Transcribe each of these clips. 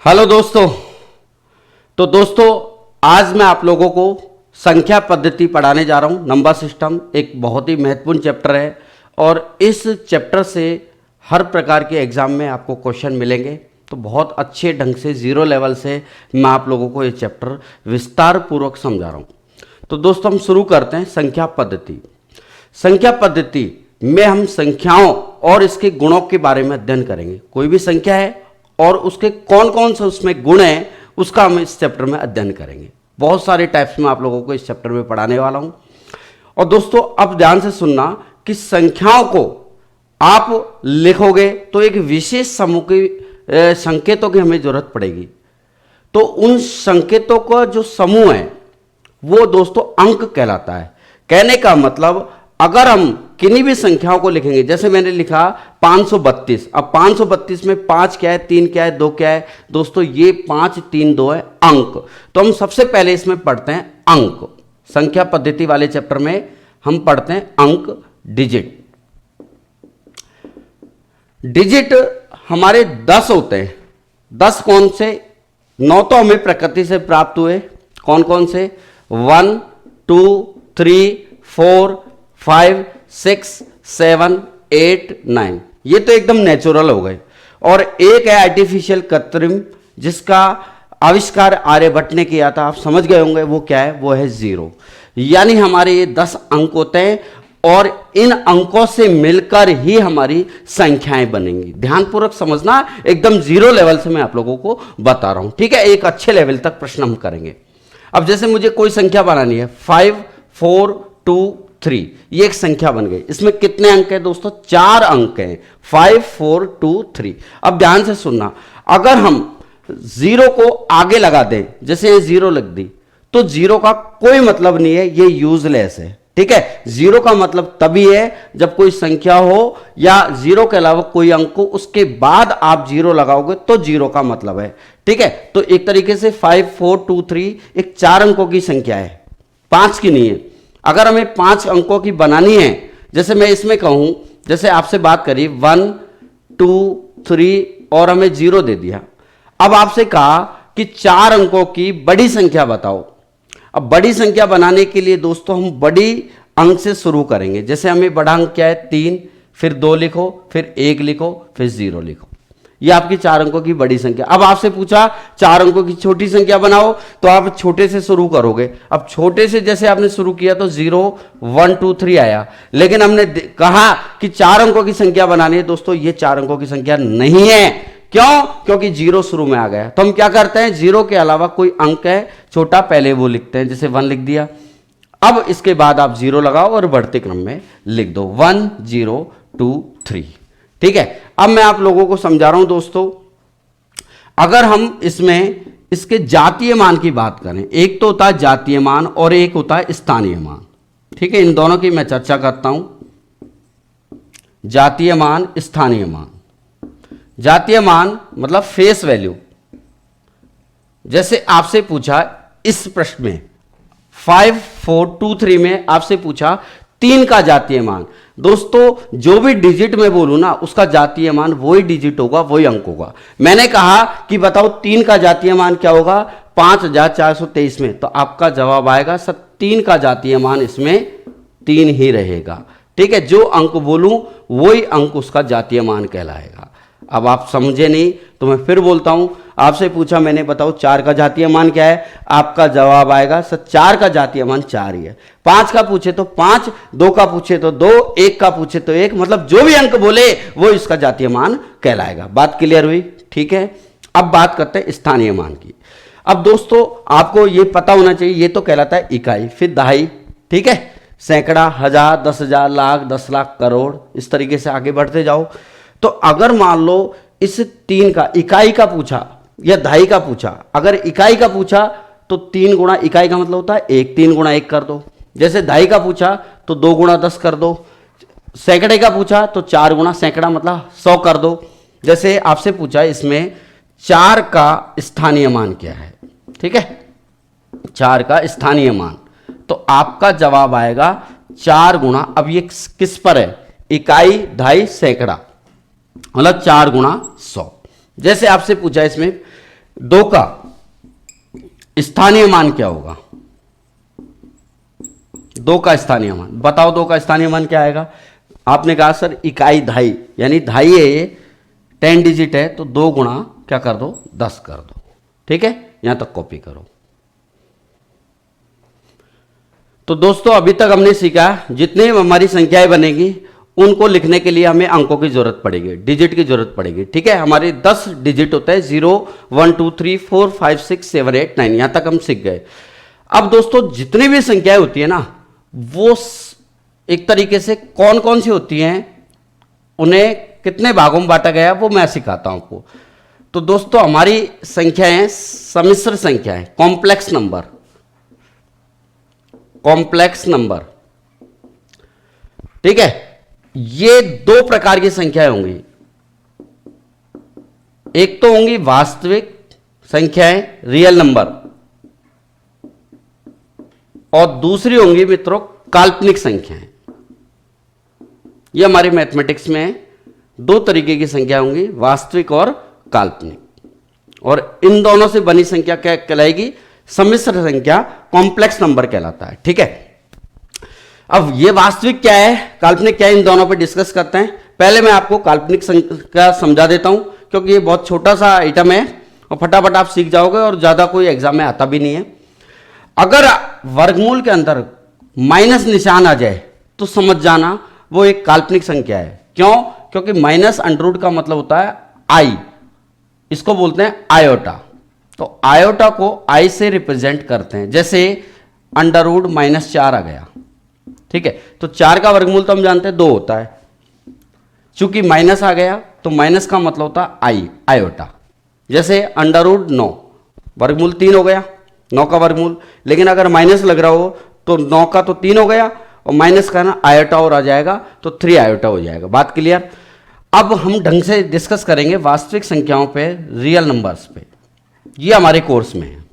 Hello दोस्तों। तो दोस्तों आज मैं आप लोगों को संख्या पद्धति पढ़ाने जा रहा हूं। नंबर सिस्टम एक बहुत ही महत्वपूर्ण चैप्टर है और इस चैप्टर से हर प्रकार के एग्जाम में आपको क्वेश्चन मिलेंगे। तो बहुत अच्छे ढंग से जीरो लेवल से मैं आप लोगों को ये चैप्टर विस्तार पूर्वक समझा रहा हूं। तो दोस्तों हम शुरू करते हैं संख्या पद्धति। संख्या पद्धति में हम संख्याओं और इसके गुणों के बारे में अध्ययन करेंगे। कोई भी संख्या है और उसके कौन कौन से उसमें गुण हैं उसका हम इस चैप्टर में अध्ययन करेंगे। बहुत सारे टाइप्स में आप लोगों को इस चैप्टर में पढ़ाने वाला हूं। और दोस्तों अब ध्यान से सुनना कि संख्याओं को आप लिखोगे तो एक विशेष समूह के संकेतों की हमें जरूरत पड़ेगी। तो उन संकेतों का जो समूह है वो दोस्तों अंक कहलाता है। कहने का मतलब अगर हम किन्हीं भी संख्याओं को लिखेंगे, जैसे मैंने लिखा 532, अब 532 में 5 क्या है, 3 क्या है, 2 क्या है दोस्तों, ये 5 3 2 है अंक। तो हम सबसे पहले इसमें पढ़ते हैं अंक। संख्या पद्धति वाले चैप्टर में हम पढ़ते हैं अंक, डिजिट। डिजिट हमारे 10 होते हैं। 10 कौन से? 9 तो हमें प्रकृति से प्राप्त हुए। कौन कौन से? 1 2 3 4 5 6 7 8 9, ये तो एकदम नेचुरल हो गए। और एक है आर्टिफिशियल कृत्रिम, जिसका आविष्कार आर्यभट्ट ने किया था। आप समझ गए होंगे वो क्या है, वो है 0। यानी हमारे ये 10 अंक होते हैं और इन अंकों से मिलकर ही हमारी संख्याएं बनेंगी। ध्यानपूर्वक समझना, एकदम 0 लेवल से मैं आप लोगों को बता रहा हूं, ठीक है। एक अच्छे लेवल तक प्रश्न हम करेंगे। अब जैसे मुझे कोई संख्या बनानी है, 5 4 2 3, ये एक संख्या बन गई। इसमें कितने अंक हैं दोस्तों? 4 अंक हैं, 5 4 2 3। अब ध्यान से सुनना, अगर हम 0 को आगे लगा दें, जैसे ये 0 लग दी, तो 0 का कोई मतलब नहीं है, ये यूजलेस है, ठीक है। 0 का मतलब तभी है जब कोई संख्या हो या 0 के अलावा कोई अंक हो, उसके बाद आप 0 लगाओगे तो 0 का मतलब है, ठीक है। तो एक तरीके से 5 4 2 3 एक 4 अंकों की संख्या है, 5 की नहीं है। अगर हमें 5 अंकों की बनानी है, जैसे मैं इसमें कहूं, जैसे आपसे बात करी 1 2 3 और हमें 0 दे दिया। अब आपसे कहा कि 4 अंकों की बड़ी संख्या बताओ। अब बड़ी संख्या बनाने के लिए दोस्तों हम बड़ी अंक से शुरू करेंगे। जैसे हमें बड़ा अंक क्या है? 3, फिर 2 लिखो, फिर 1 लिखो, फिर 0 लिखो। ये आपकी 4 अंकों की बड़ी संख्या। अब आपसे पूछा 4 अंकों की छोटी संख्या बनाओ, तो आप छोटे से शुरू करोगे। अब छोटे से जैसे आपने शुरू किया तो 0 1 2 3 आया, लेकिन हमने कहा कि 4 अंकों की संख्या बनानी है दोस्तों, ये 4 अंकों की संख्या नहीं है। क्यों? क्योंकि 0 शुरू में आ गया। तो हम क्या करते हैं, 0 के अलावा कोई अंक है छोटा, पहले वो लिखते हैं। जैसे 1 लिख दिया। अब इसके बाद आप 0 लगाओ और बढ़ते क्रम में लिख दो 1 0 2 3, ठीक है। अब मैं आप लोगों को समझा रहा हूं दोस्तों, अगर हम इसमें इसके जातीय मान की बात करें, एक तो होता है जातीय मान और एक होता है स्थानीय मान, ठीक है। इन दोनों की मैं चर्चा करता हूं। जातीय मान, स्थानीय मान। जातीय मान मतलब फेस वैल्यू। जैसे आपसे पूछा इस प्रश्न में 5 4 2 3 में आपसे पूछा 3 का जातीय मान। दोस्तों जो भी डिजिट में बोलूं ना, उसका जातीय मान वही डिजिट होगा, वही अंक होगा। मैंने कहा कि बताओ 3 का जातीय मान क्या होगा? 5423 में, तो आपका जवाब आएगा सर 3 का जातीय मान इसमें 3 ही रहेगा, ठीक है। जो अंक बोलूं वही अंक उसका जातीय मान कहलाएगा। अब आप समझे नहीं तो मैं फिर बोलता हूं। आपसे पूछा मैंने, बताओ 4 का जातीय मान क्या है? आपका जवाब आएगा सर 4 का जातीय मान 4 ही है। 5 का पूछे तो 5, 2 का पूछे तो 2, 1 का पूछे तो 1, मतलब जो भी अंक बोले वो इसका जातीय मान कहलाएगा। बात क्लियर हुई, ठीक है। अब बात करते हैं स्थानीय मान की। अब दोस्तों आपको ये पता होना चाहिए, ये तो कहलाता है इकाई, फिर दहाई, ठीक है, सैकड़ा, हजार, 10,000, लाख, 10 लाख, करोड़, इस तरीके से आगे बढ़ते जाओ। तो अगर मान लो इस 3 का इकाई का पूछा या दहाई का पूछा, अगर इकाई का पूछा तो 3 गुणा इकाई का मतलब होता है 1, 3 गुणा 1 कर दो। जैसे दहाई का पूछा तो 2 गुणा 10 कर दो। सैकड़े का पूछा तो 4 गुणा सैकड़ा मतलब 100 कर दो। जैसे आपसे पूछा इसमें 4 का स्थानीय मान क्या है, ठीक है, 4 का स्थानीय मान, तो आपका जवाब आएगा 4 गुणा, अब ये किस पर है? इकाई, दहाई, सैकड़ा, मतलब 4 गुणा 100। जैसे आपसे पूछा इसमें 2 का स्थानीय मान क्या होगा? 2 का स्थानीय मान बताओ। 2 का स्थानीय मान क्या आएगा? आपने कहा सर इकाई धाई, यानी धाई है ये, 10 डिजिट है, तो 2 गुणा क्या कर दो? 10 कर दो। ठीक है, यहां तक कॉपी करो। तो दोस्तों अभी तक हमने सीखा जितनी हमारी संख्याएं बनेगी उनको लिखने के लिए हमें अंकों की जरूरत पड़ेगी, डिजिट की जरूरत पड़ेगी। ठीक है, हमारे 10 डिजिट होते हैं, 0 1 2 3 4 5 6 7 8 9, यहां तक हम सीख गए। अब दोस्तों जितनी भी संख्याएं होती है ना, वो एक तरीके से कौन कौन सी होती हैं, उन्हें कितने भागों में बांटा गया वो मैं सिखाता हूं आपको। तो दोस्तों हमारी संख्याएं सम्मिश्र संख्याएं, कॉम्प्लेक्स नंबर, कॉम्प्लेक्स नंबर। ठीक है, ये 2 प्रकार की संख्याएं होंगी। एक तो होंगी वास्तविक संख्याएं, रियल नंबर, और दूसरी होंगी मित्रों काल्पनिक संख्याएं। ये हमारी मैथमेटिक्स में 2 तरीके की संख्या होंगी, वास्तविक और काल्पनिक। और इन दोनों से बनी संख्या क्या कहलाएगी? सम्मिश्र संख्या, कॉम्प्लेक्स नंबर कहलाता है। ठीक है, अब ये वास्तविक क्या है, काल्पनिक क्या है, इन दोनों पे डिस्कस करते हैं। पहले मैं आपको काल्पनिक संख्या समझा देता हूं, क्योंकि ये बहुत छोटा सा आइटम है और फटाफट आप सीख जाओगे और ज्यादा कोई एग्जाम में आता भी नहीं है। अगर वर्गमूल के अंदर माइनस निशान आ जाए तो समझ जाना वो एक काल्पनिक संख्या है। क्यों? क्योंकि माइनस अंडर का मतलब होता है आई, इसको बोलते हैं आयोटा। तो आयोटा को आई से रिप्रेजेंट करते हैं, जैसे अंडर रूट -4 आ गया। ठीक है, तो 4 का वर्गमूल तो हम जानते हैं 2 होता है, चूंकि माइनस आ गया तो माइनस का मतलब होता है आई, आयोटा। जैसे अंडर रूट 9 वर्गमूल 3 हो गया, 9 का वर्गमूल। लेकिन अगर माइनस लग रहा हो तो 9 का तो 3 हो गया और माइनस का ना आयोटा और आ जाएगा, तो 3 आयोटा हो जाएगा। बात क्लियर? अब हम ढंग से डिस्कस करेंगे वास्तविक संख्याओं पे, रियल नंबर्स पे। ये हमारे कोर्स में है।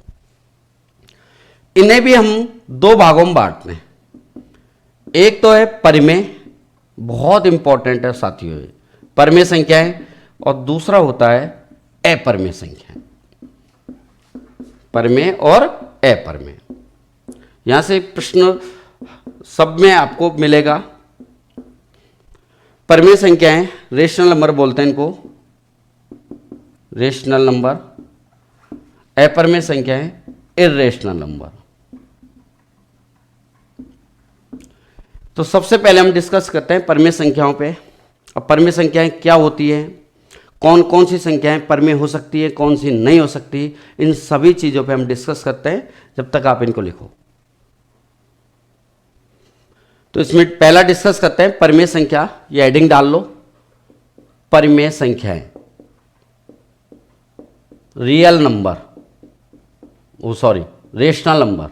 इन्हें भी हम 2 भागों में बांटते हैं। एक तो है परिमेय, बहुत इंपॉर्टेंट है साथियों, परिमेय संख्याएं, और दूसरा होता है अपरिमेय संख्याएं, परिमेय और अपरिमेय। यहां से प्रश्न सब में आपको मिलेगा। परिमेय संख्याएं रेशनल नंबर बोलते हैं इनको, रेशनल नंबर। अपरिमेय संख्याएं इर्रेशनल नंबर। तो सबसे पहले हम डिस्कस करते हैं परिमेय संख्याओं पे। अब परिमेय संख्याएं क्या होती हैं, कौन कौन सी संख्याएं परिमेय हो सकती है, कौन सी नहीं हो सकती, इन सभी चीजों पे हम डिस्कस करते हैं जब तक आप इनको लिखो। तो इसमें पहला डिस्कस करते हैं परिमेय संख्या, ये हेडिंग डाल लो, परिमेय संख्याएं, रियल नंबर, रेशनल नंबर।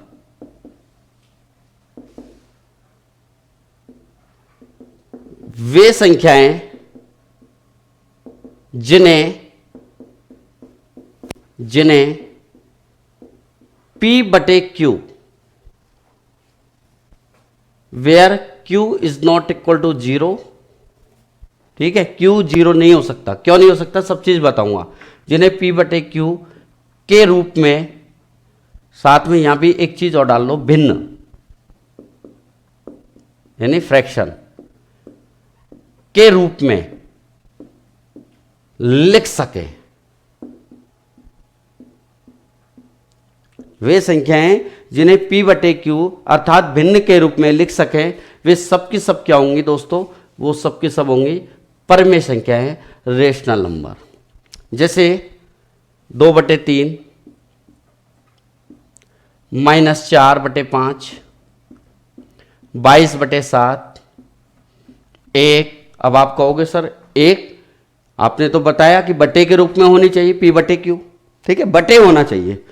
वे संख्याएं जिन्हें P/Q, where Q is not equal to 0। ठीक है, Q 0 नहीं हो सकता। क्यों नहीं हो सकता? सब चीज बताऊंगा। जिन्हें P/Q के रूप में, साथ में यहां भी एक चीज और डाल लो, भिन्न, यानी फ्रैक्शन के रूप में लिख सके। वे संख्याएं जिन्हें P/Q अर्थात भिन्न के रूप में लिख सकें, वे सब की सब क्या होंगी दोस्तों? वो सब की सब होंगी परिमेय संख्याएं, रेशनल नंबर। जैसे 2/3, -4/5, 22/7, 1। अब आप कहोगे सर 1 आपने तो बताया कि बटे के रूप में होनी चाहिए P/Q। ठीक है, बटे होना चाहिए।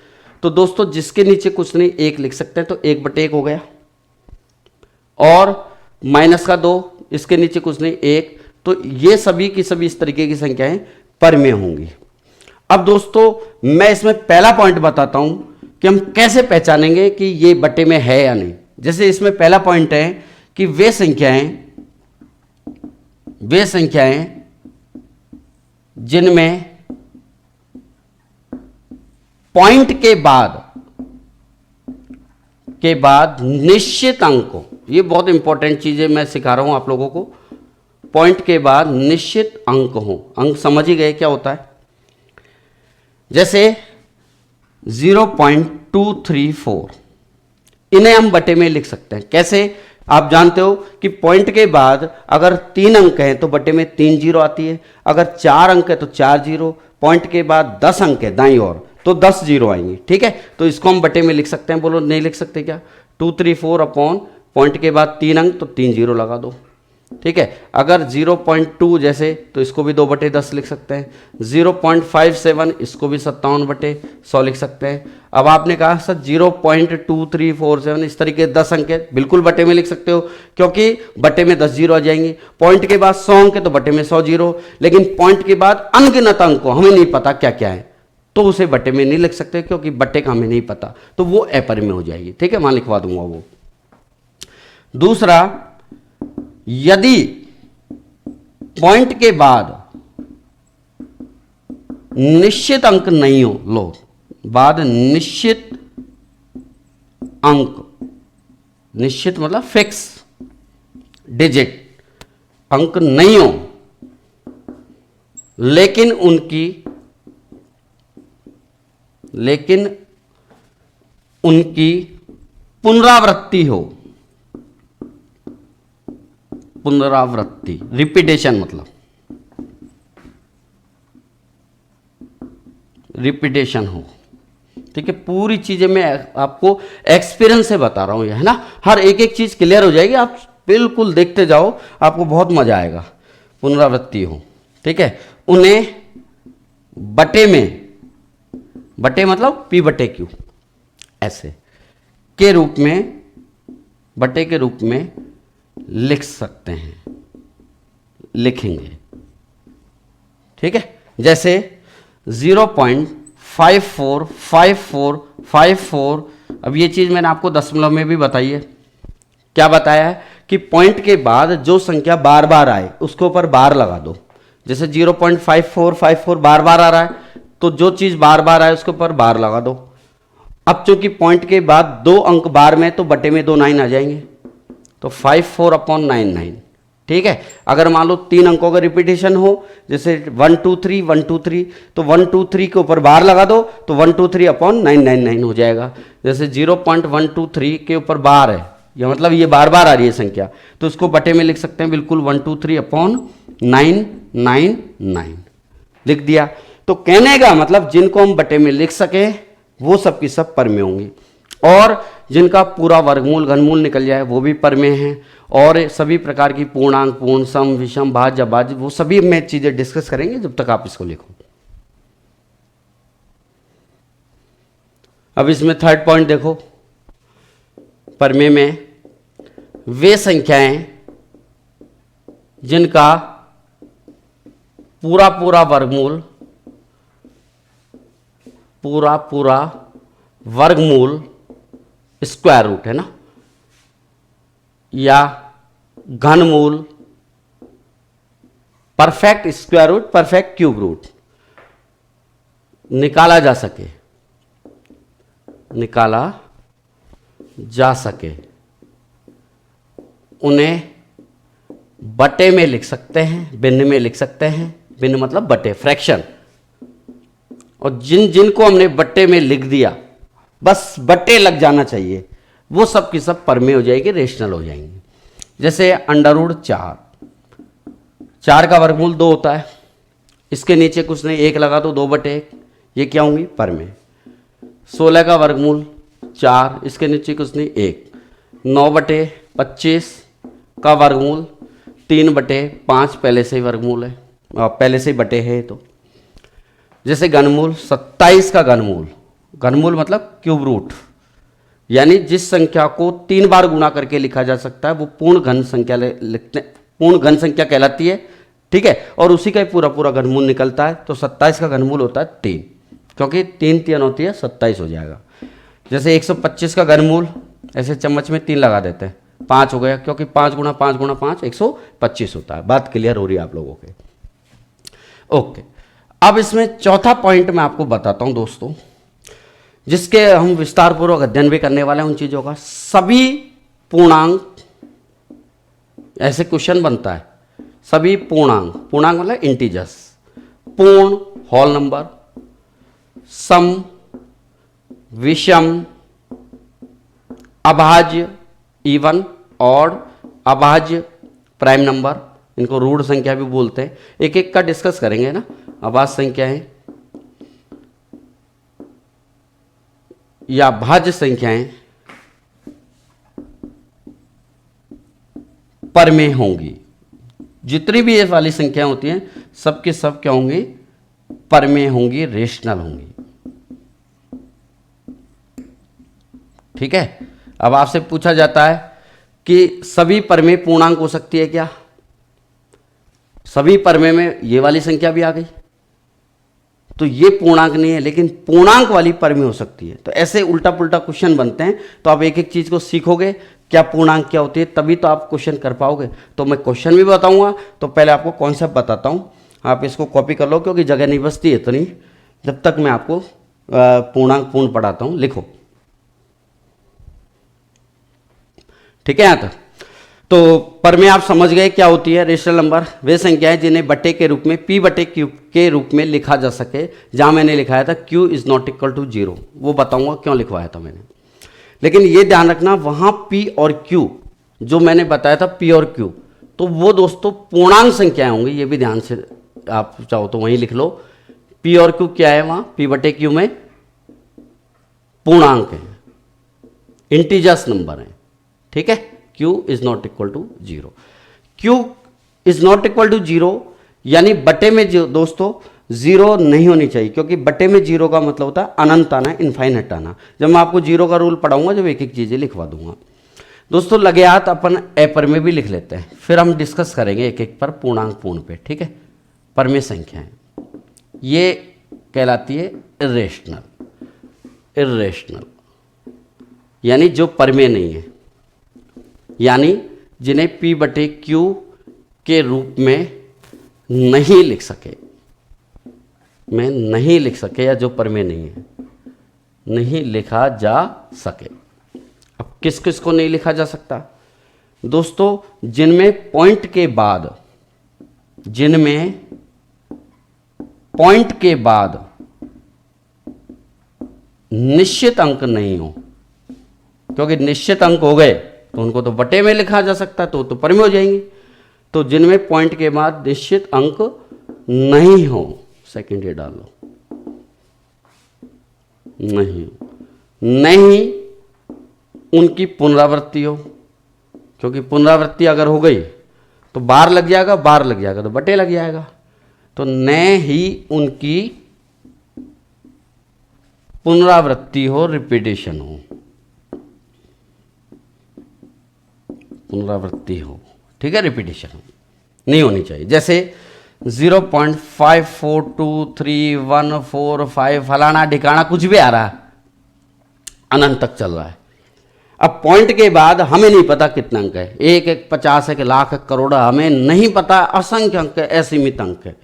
तो दोस्तों जिसके नीचे कुछ नहीं 1 लिख सकते हैं, तो 1/1 हो गया। और -2, इसके नीचे कुछ नहीं 1, तो ये सभी की सभी इस तरीके की संख्याएं परिमेय होंगी। अब दोस्तों मैं इसमें पहला पॉइंट बताता हूं कि हम कैसे पहचानेंगे कि ये बटे में है या नहीं। जैसे इसमें पहला पॉइंट है कि वे संख्याएं जिनमें पॉइंट के बाद निश्चित अंक हो, ये बहुत इंपॉर्टेंट चीज है, मैं सिखा रहा हूं आप लोगों को। पॉइंट के बाद निश्चित अंक हो, अंक समझ ही गए क्या होता है। जैसे 0.234, इन्हें हम बटे में लिख सकते हैं। कैसे? आप जानते हो कि पॉइंट के बाद अगर 3 अंक हैं तो बटे में 3 जीरो आती है, अगर 4 अंक है तो 4 जीरो, पॉइंट के बाद 10 अंक है दाईं ओर तो 10 जीरो आएंगे। ठीक है, तो इसको हम बटे में लिख सकते हैं। बोलो नहीं लिख सकते क्या? 234 अपॉन पॉइंट के बाद 3 अंक तो 3 जीरो लगा दो। ठीक है, अगर 0.2 जैसे तो इसको भी 2/10 लिख सकते हैं। 0.57 इसको भी 57/100 लिख सकते हैं। अब आपने कहा सर 0.2347 इस तरीके 10 अंक है, बिल्कुल बटे में लिख सकते हो, क्योंकि बटे में 10 जीरो आ जाएंगे। पॉइंट के बाद 100 अंक है तो बटे में 100 जीरो, लेकिन पॉइंट के बाद अनगिनत अंक को हमें नहीं पता क्या क्या है तो उसे बटे में नहीं लिख सकते, क्योंकि बटे का हमें नहीं पता, तो वो एपर में हो जाएगी। ठीक है, वहां लिखवा दूंगा वो। दूसरा, यदि पॉइंट के बाद निश्चित अंक नहीं हो, लो बाद निश्चित अंक, निश्चित मतलब फिक्स डिजिट अंक नहीं हो, लेकिन उनकी पुनरावृत्ति हो, पुनरावृत्ति रिपीटेशन मतलब रिपीटेशन हो। ठीक है, पूरी चीजें मैं आपको एक्सपीरियंस से बता रहा हूं, ये है ना, हर एक चीज क्लियर हो जाएगी, आप बिल्कुल देखते जाओ, आपको बहुत मजा आएगा। पुनरावृत्ति हो, ठीक है, उन्हें बटे में, बटे मतलब P/Q ऐसे के रूप में, बटे के रूप में लिख सकते हैं, लिखेंगे। ठीक है, जैसे 0.545454। अब ये चीज मैंने आपको दशमलव में भी बताई है। क्या बताया है कि पॉइंट के बाद जो संख्या बार बार आए उसके ऊपर बार लगा दो। जैसे 0.5454 बार बार आ रहा है तो जो चीज बार बार आए उसके ऊपर बार लगा दो। अब चूंकि पॉइंट के बाद 2 अंक बार में तो बटे में 2 9 आ जाएंगे, तो 54/99। ठीक है, अगर मान लो 3 अंकों का रिपीटेशन हो, जैसे 1 2 3 1 2 3, तो 1 2 3 के ऊपर बार लगा दो तो 123/999 हो जाएगा। जैसे 0.123 के ऊपर बार है, या मतलब ये बार बार आ रही है संख्या, तो इसको बटे में लिख सकते हैं बिल्कुल 123/999 लिख दिया। तो कहने का मतलब जिनको हम बटे में लिख सके वो सब की सब पर में होंगी, और जिनका पूरा वर्गमूल घनमूल निकल जाए वो भी पर में हैं, और सभी प्रकार की पूर्णांक, पूर्ण, सम, विषम, भाज्य, अभाज्य, वो सभी में चीजें डिस्कस करेंगे जब तक आप इसको लिखो। अब इसमें थर्ड पॉइंट देखो, परमे में वे संख्याएं जिनका पूरा पूरा वर्गमूल, पूरा पूरा वर्गमूल स्क्वायर रूट है ना, या घनमूल, perfect square root, perfect cube root निकाला जा सके, निकाला जा सके, उन्हें बटे में लिख सकते हैं, भिन्न में लिख सकते हैं। भिन्न मतलब बटे, फ्रैक्शन। और जिनको हमने बट्टे में लिख दिया, बस बट्टे लग जाना चाहिए, वो सब की सब परमे हो जाएगी, रेशनल हो जाएंगे। जैसे √4, 4 का वर्गमूल 2 होता है, इसके नीचे कुछ नहीं, 1 लगा दो, 2/1, ये क्या होंगी? परमे। 16 का वर्गमूल 4, इसके नीचे कुछ नहीं, 1। 9/25 का वर्गमूल 3/5, पहले से ही वर्गमूल है, पहले से ही बटे है। तो जैसे घनमूल 27 का घनमूल, घनमूल मतलब क्यूब रूट, यानी जिस संख्या को 3 बार गुणा करके लिखा जा सकता है वो पूर्ण घन संख्या लिखते, पूर्ण घन संख्या कहलाती है। ठीक है, और उसी का ही पूरा पूरा घनमूल निकलता है। तो 27 का घनमूल होता है 3, क्योंकि 3 3 होती है, 27 हो जाएगा। जैसे 125 का घनमूल, ऐसे चम्मच में 3 लगा देते हैं, 5 हो गया, क्योंकि 5 × 5 × 5 125 होता है। बात क्लियर हो रही है आप लोगों के? ओके, अब इसमें चौथा पॉइंट मैं आपको बताता हूं दोस्तों। जिसके हम विस्तार पूर्वक अध्ययन भी करने वाले हैं उन चीजों का। सभी पूर्णांक, ऐसे क्वेश्चन बनता है, सभी पूर्णांक, पूर्णांक मतलब इंटीजर्स, पूर्ण होल नंबर, सम, विषम, अभाज्य इवन, ऑड, अभाज्य प्राइम नंबर, इनको रूढ़ संख्या भी बोलते हैं। एक एक का डिस्कस करेंगे ना। अभाज्य संख्याएं या भाज्य संख्याएं परमेय होंगी। जितनी भी ये वाली संख्याएं होती हैं सबके सब क्या होंगी? परमेय होंगी, रेशनल होंगी। ठीक है। अब आपसे पूछा जाता है कि सभी परमेय पूर्णांक हो सकती है क्या? सभी परमेय में ये वाली संख्या भी आ गई तो ये पूर्णांक नहीं है, लेकिन पूर्णांक वाली परमेय हो सकती है। तो ऐसे उल्टा पुल्टा क्वेश्चन बनते हैं। तो आप एक एक चीज को सीखोगे, क्या पूर्णांक क्या होती है, तभी तो आप क्वेश्चन कर पाओगे। तो मैं क्वेश्चन भी बताऊंगा, तो पहले आपको कॉन्सेप्ट बताता हूं। आप इसको कॉपी कर लो क्योंकि जगह नहीं बचती इतनी, जब तक मैं आपको पूर्णांक पूर्ण पढ़ाता हूं। लिखो, ठीक है। यहाँ तक तो परमेय आप समझ गए क्या होती है। रेशनल नंबर वे संख्याएं जिन्हें बट्टे के रूप में p बटे q के रूप में लिखा जा सके। जहां मैंने लिखाया था q is not equal to 0, वो बताऊंगा क्यों लिखवाया था मैंने। लेकिन ये ध्यान रखना, वहां p और q जो मैंने बताया था p और q, तो वो दोस्तों पूर्णांक संख्याएं होंगी। ये भी ध्यान से आप चाहो तो वहीं लिख लो। p और q क्या है वहां? p बटे q में पूर्णांक है, इंटीजर्स नंबर है। ठीक है। q is not equal to 0। q is not equal to 0 यानी बटे में जो दोस्तों 0 नहीं होनी चाहिए, क्योंकि बटे में 0 का मतलब होता है अनंत आना, इनफाइनाइट आना। जब मैं आपको 0 का रूल पढ़ाऊंगा, जब एक एक चीजें लिखवा दूंगा दोस्तों। लगे हाथ अपन अपरमेय भी लिख लेते हैं, फिर हम डिस्कस करेंगे एक एक पर पूर्णांक पूर्ण पे। ठीक है। परमेय संख्याएं ये कहलाती है इर्रेशनल, इर्रेशनल यानी जो परमेय नहीं है, यानी जिन्हें p बटे q के रूप में नहीं लिख सके, में नहीं लिख सके, या जो परमेय नहीं है, नहीं लिखा जा सके। अब किस किस को नहीं लिखा जा सकता दोस्तों? जिनमें पॉइंट के बाद, जिनमें पॉइंट के बाद निश्चित अंक नहीं हो, क्योंकि निश्चित अंक हो गए तो उनको तो बटे में लिखा जा सकता है, तो परमेय हो जाएंगे। तो जिनमें पॉइंट के बाद निश्चित अंक नहीं हो, सेकंड ये डाल लो, नहीं, नहीं उनकी पुनरावृत्ति हो, क्योंकि पुनरावृत्ति अगर हो गई तो बार लग जाएगा, बार लग जाएगा तो बटे लग जाएगा। तो न ही उनकी पुनरावृत्ति हो, रिपीटेशन हो, पुनरावृत्ति हो। ठीक है। रिपीटेशन नहीं होनी चाहिए। जैसे 0.542314 फलाना ढिकाना कुछ भी आ रहा है, अनंत तक चल रहा है। अब पॉइंट के बाद हमें नहीं पता कितना अंक है, 1 1 50 1 लाख 1 करोड़, हमें नहीं पता, असंख्य अंक है, असीमित अंक है।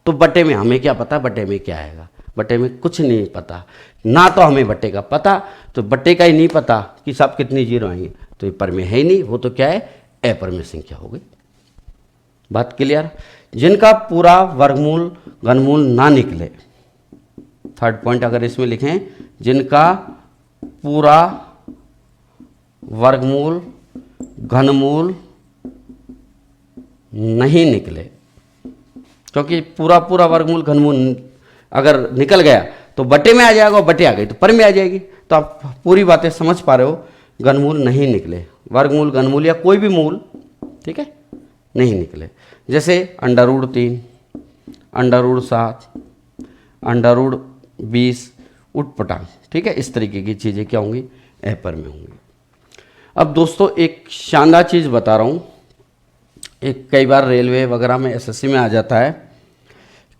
तो बटे में हमें क्या पता, बटे में क्या आएगा? बटे में कुछ नहीं पता ना, तो हमें बटे का पता, तो बटे का ही नहीं पता कि सब कितनी जीरो आएंगे, तो ये परमेय है ही नहीं, वो तो क्या है? अपरमेय संख्या हो गई। बात क्लियर? जिनका पूरा वर्गमूल घनमूल ना निकले, थर्ड पॉइंट अगर इसमें लिखें, जिनका पूरा वर्गमूल घनमूल नहीं निकले, क्योंकि पूरा पूरा वर्गमूल घनमूल अगर निकल गया तो बटे में आ जाएगा, और बटे आ गई तो परमेय आ जाएगी। तो आप पूरी बातें समझ पा रहे हो। घनमूल नहीं निकले, वर्गमूल घनमूल या कोई भी मूल, ठीक है, नहीं निकले। जैसे √3, √7, √20 उठपटांग, ठीक है, इस तरीके की चीज़ें क्या होंगी? अपरमेय होंगी। अब दोस्तों एक शानदार चीज़ बता रहा हूँ, एक कई बार रेलवे वगैरह में एसएससी में आ जाता है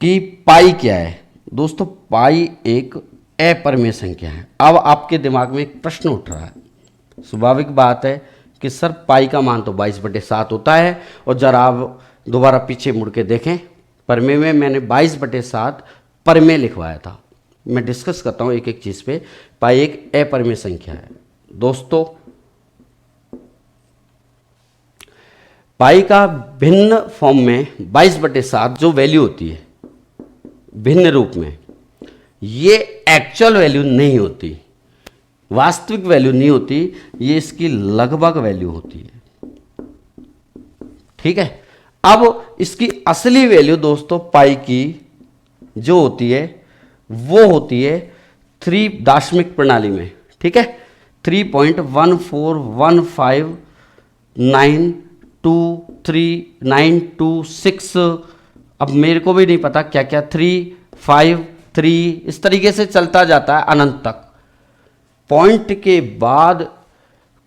कि पाई क्या है। दोस्तों पाई एक अपरमेय संख्या है। अब आपके दिमाग में एक प्रश्न उठ रहा है, स्वाभाविक बात है कि सर पाई का मान तो 22/7 होता है, और जरा आप दोबारा पीछे मुड़ के देखें, परमेय में मैंने 22/7 परमेय लिखवाया था, मैं डिस्कस करता हूँ एक एक चीज़ पे। पाई एक अपरिमेय संख्या है दोस्तों। पाई का भिन्न फॉर्म में 22/7 जो वैल्यू होती है भिन्न रूप में, ये एक्चुअल वैल्यू नहीं होती, वास्तविक वैल्यू नहीं होती, ये इसकी लगभग वैल्यू होती है। ठीक है। अब इसकी असली वैल्यू दोस्तों पाई की जो होती है वो होती है 3 दाशमिक प्रणाली में। ठीक है, 3.1415923926926। अब मेरे को भी नहीं पता क्या क्या 3, 5, 3 इस तरीके से चलता जाता है अनंत तक। पॉइंट के बाद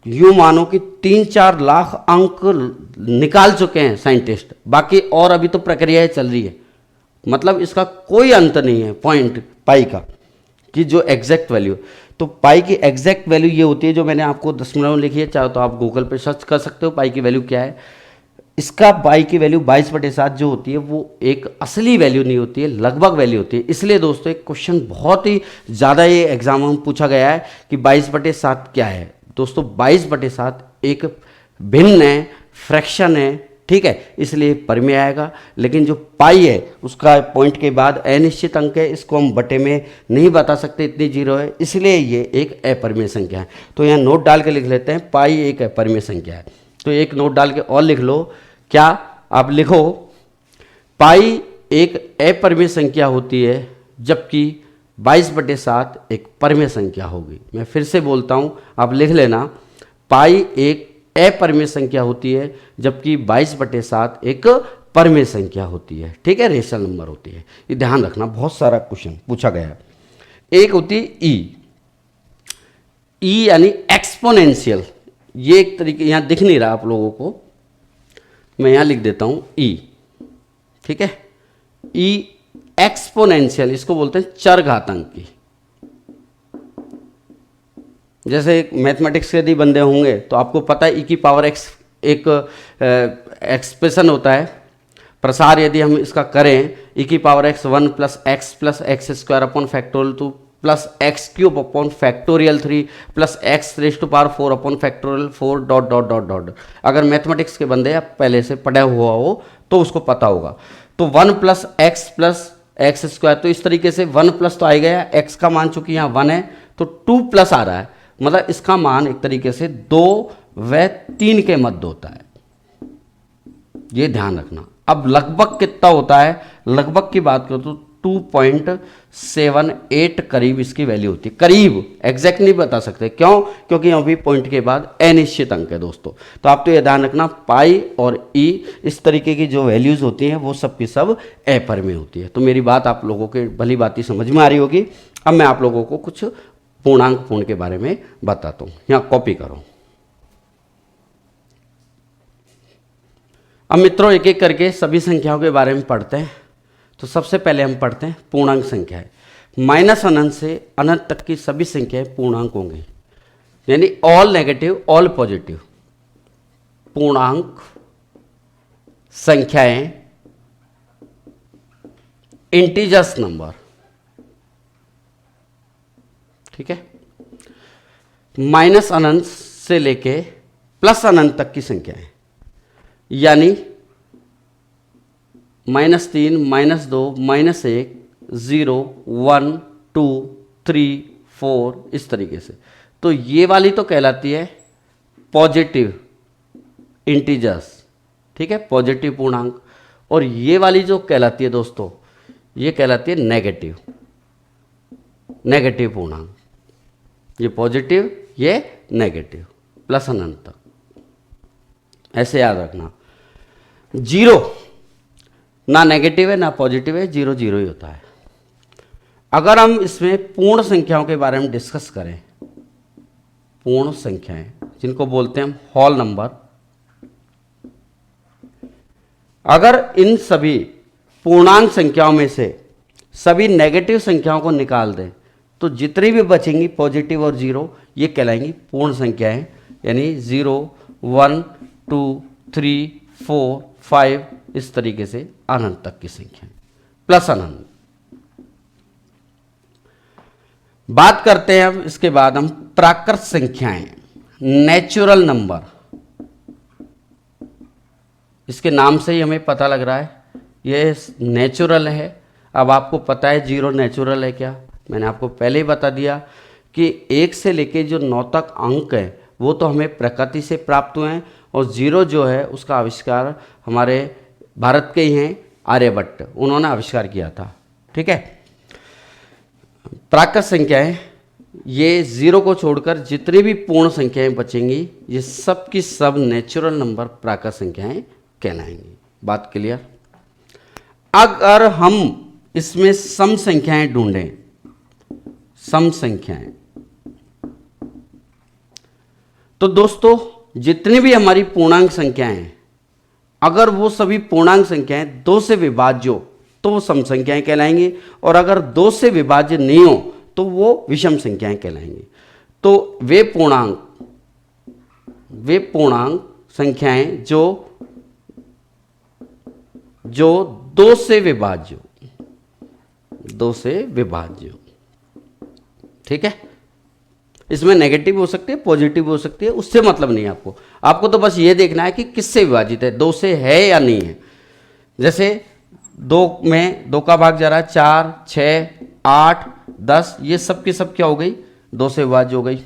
यूं मानो कि 3-4 लाख अंक निकाल चुके हैं साइंटिस्ट, बाकी और अभी तो प्रक्रियाएं चल रही है। मतलब इसका कोई अंत नहीं है पॉइंट पाई का कि जो एग्जैक्ट वैल्यू। तो पाई की एग्जैक्ट वैल्यू ये होती है जो मैंने आपको दशमलव लिखी है, चाहे तो आप गूगल पे सर्च कर सकते हो पाई की वैल्यू क्या है। इसका पाई की वैल्यू 22/7 जो होती है वो एक असली वैल्यू नहीं होती है, लगभग वैल्यू होती है। इसलिए दोस्तों एक क्वेश्चन बहुत ही ज़्यादा ये एग्जाम में पूछा गया है कि 22/7 क्या है। दोस्तों 22/7 एक भिन्न है, फ्रैक्शन है। ठीक है, इसलिए परिमेय आएगा। लेकिन जो पाई है उसका पॉइंट के बाद अनिश्चित अंक है, इसको हम बटे में नहीं बता सकते, इतनी जीरो है, इसलिए ये एक अपरिमेय संख्या है। तो यहाँ नोट डाल के लिख लेते हैं पाई एक अपरिमेय संख्या है। तो एक नोट डाल के और लिख लो, क्या आप लिखो पाई एक अपरिमेय संख्या होती है जबकि 22/7 एक परिमेय संख्या होगी। मैं फिर से बोलता हूं, आप लिख लेना, पाई एक अपरिमेय संख्या होती है जबकि 22/7 एक परिमेय संख्या होती है। ठीक है, रेशनल नंबर होती है। ये ध्यान रखना, बहुत सारा क्वेश्चन पूछा गया है। एक होती है ई यानी एक्सपोनेंशियल। ये एक तरीके, यहां दिख नहीं रहा आप लोगों को, मैं यहां लिख देता हूं ई। ठीक है, ई एक्सपोनेंशियल, इसको बोलते हैं चरघातांक की। जैसे मैथमेटिक्स के यदि बंदे होंगे तो आपको पता है ई की पावर एक्स एक एक्सप्रेशन होता है। प्रसार यदि हम इसका करें, ई की power x 1 + x square upon factorial 2 plus x cube upon factorial 3 plus x raise to power 4 upon factorial 4 dot dot dot dot. अगर मैथमेटिक्स के बंदे या पहले से पढ़ा हुआ हो तो उसको पता होगा। तो 1 + x स्क्वायर, तो इस तरीके से 1+ तो आ गया, x का मान चूंकि यहाँ 1 है तो 2+ आ रहा है, मतलब इसका मान एक तरीके से 2 व 3 के मध्य होता है। ये ध्यान रखना। अब लगभग कितना होता है, लगभग की बात करो तो 2.78 करीब इसकी वैल्यू होती है। करीब, एग्जैक्ट नहीं बता सकते, क्यों? क्योंकि अभी पॉइंट के बाद अनिश्चित अंक है दोस्तों। तो आप तो ये ध्यान रखना, पाई और ई इस तरीके की जो वैल्यूज होती हैं वो सब की सब अपरिमेय होती है। तो मेरी बात आप लोगों के भली बात समझ में आ रही होगी। अब मैं आप लोगों को कुछ पूर्णांक पूर्ण के बारे में बताता हूँ, यहाँ कॉपी करो। अब मित्रों एक एक करके सभी संख्याओं के बारे में पढ़ते हैं। तो सबसे पहले हम पढ़ते हैं पूर्णांक संख्याएं। -अनंत से अनंत तक की सभी संख्याएं पूर्णांक होंगी, यानी ऑल नेगेटिव ऑल पॉजिटिव पूर्णांक संख्याएं, इंटीजर्स नंबर। ठीक है, -अनंत से लेके +अनंत तक की संख्याएं, यानी -3, -2, -1, 0, 1, 2, 3, 4 इस तरीके से। तो ये वाली तो कहलाती है पॉजिटिव इंटीजर्स। ठीक है, पॉजिटिव पूर्णांक। और ये वाली जो कहलाती है दोस्तों, ये कहलाती है नेगेटिव पूर्णांक। ये पॉजिटिव, ये नेगेटिव, +अनंत तक, ऐसे याद रखना। 0 ना नेगेटिव है ना पॉजिटिव है, 0 0 ही होता है। अगर हम इसमें पूर्ण संख्याओं के बारे में डिस्कस करें, पूर्ण संख्याएं जिनको बोलते हैं हम होल नंबर, अगर इन सभी पूर्णांक संख्याओं में से सभी नेगेटिव संख्याओं को निकाल दें तो जितनी भी बचेंगी पॉजिटिव और 0 ये कहलाएंगी पूर्ण संख्याएं, यानी 0, 1, 2, 3, 4, 5 इस तरीके से अनंत तक की संख्या, +अनंत। बात करते हैं अब इसके बाद हम प्राकृत संख्याएं, नेचुरल नंबर। इसके नाम से ही हमें पता लग रहा है ये नेचुरल है। अब आपको पता है जीरो नेचुरल है क्या, मैंने आपको पहले ही बता दिया कि 1 से लेके जो 9 तक अंक है वो तो हमें प्रकृति से प्राप्त हुए हैं, और जीरो जो है उसका आविष्कार हमारे भारत के ही हैं, आर्यभट्ट, उन्होंने आविष्कार किया था। ठीक है, प्राकृत संख्याएं, ये जीरो को छोड़कर जितनी भी पूर्ण संख्याएं बचेंगी ये सब की सब नेचुरल नंबर प्राकृत संख्याएं कहलाएंगी। बात क्लियर। अगर हम इसमें सम संख्याएं ढूंढें, सम संख्याएं, तो दोस्तों जितनी भी हमारी पूर्णांक संख्याएं हैं, अगर वो सभी पूर्णांक संख्याएं 2 से विभाज्य हो तो वो सम संख्याएं कहलाएंगी, और अगर 2 से विभाज्य नहीं हो तो वो विषम संख्याएं कहलाएंगी। तो वे पूर्णांक संख्याएं जो 2 से विभाज्य, 2 से विभाज्य, ठीक है। इसमें नेगेटिव हो सकती है, पॉजिटिव हो सकती है, उससे मतलब नहीं है आपको तो बस ये देखना है कि किससे विभाजित है, 2 से है या नहीं है। जैसे 2 में 2 का भाग जा रहा है 4, 6, 8, 10, ये सब की सब क्या हो गई, 2 से विभाज्य हो गई।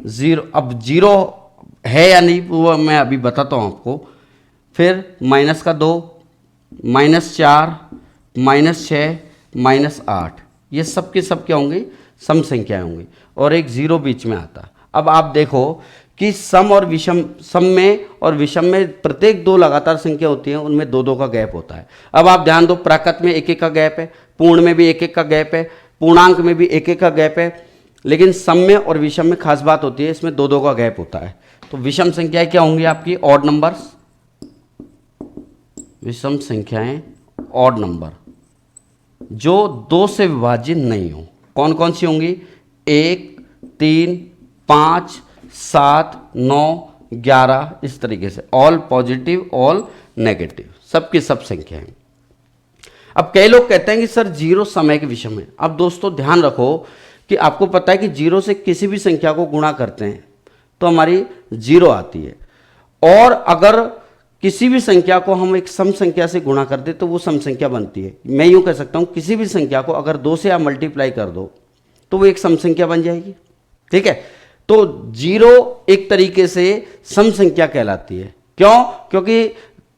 जीरो, अब जीरो है या नहीं वो मैं अभी बताता हूँ आपको। फिर -2, -4, -6, -8, ये सब के सब क्या होंगे, सम संख्याएं होंगी, और एक जीरो बीच में आता। अब आप देखो कि सम और विषम, सम में और विषम में प्रत्येक 2 लगातार संख्या होती है, उनमें 2-2 का गैप होता है। अब आप ध्यान दो, प्राकृत में 1-1 का गैप है, पूर्ण में भी 1-1 का गैप है, पूर्णांक में भी 1-1 का गैप है, लेकिन सम में और विषम में खास बात होती है, इसमें 2-2 का गैप होता है। तो विषम संख्याएं क्या होंगी आपकी, ऑड नंबर्स। विषम संख्याएं ऑड नंबर जो 2 से विभाजित नहीं हो, कौन कौन सी होंगी, 1, 3, 5, 7, 9, 11, इस तरीके से, ऑल पॉजिटिव ऑल नेगेटिव, सबकी सब संख्याएं। अब कई लोग कहते हैं कि सर जीरो समय के विषम है। अब दोस्तों ध्यान रखो कि आपको पता है कि जीरो से किसी भी संख्या को गुणा करते हैं तो हमारी जीरो आती है, और अगर किसी भी संख्या को हम एक सम संख्या से गुणा कर दे तो वो सम संख्या बनती है। मैं यूं कह सकता हूं, किसी भी संख्या को अगर 2 से आप मल्टीप्लाई कर दो तो वो एक सम संख्या बन जाएगी। ठीक है, तो जीरो एक तरीके से सम संख्या कहलाती है। क्यों? क्योंकि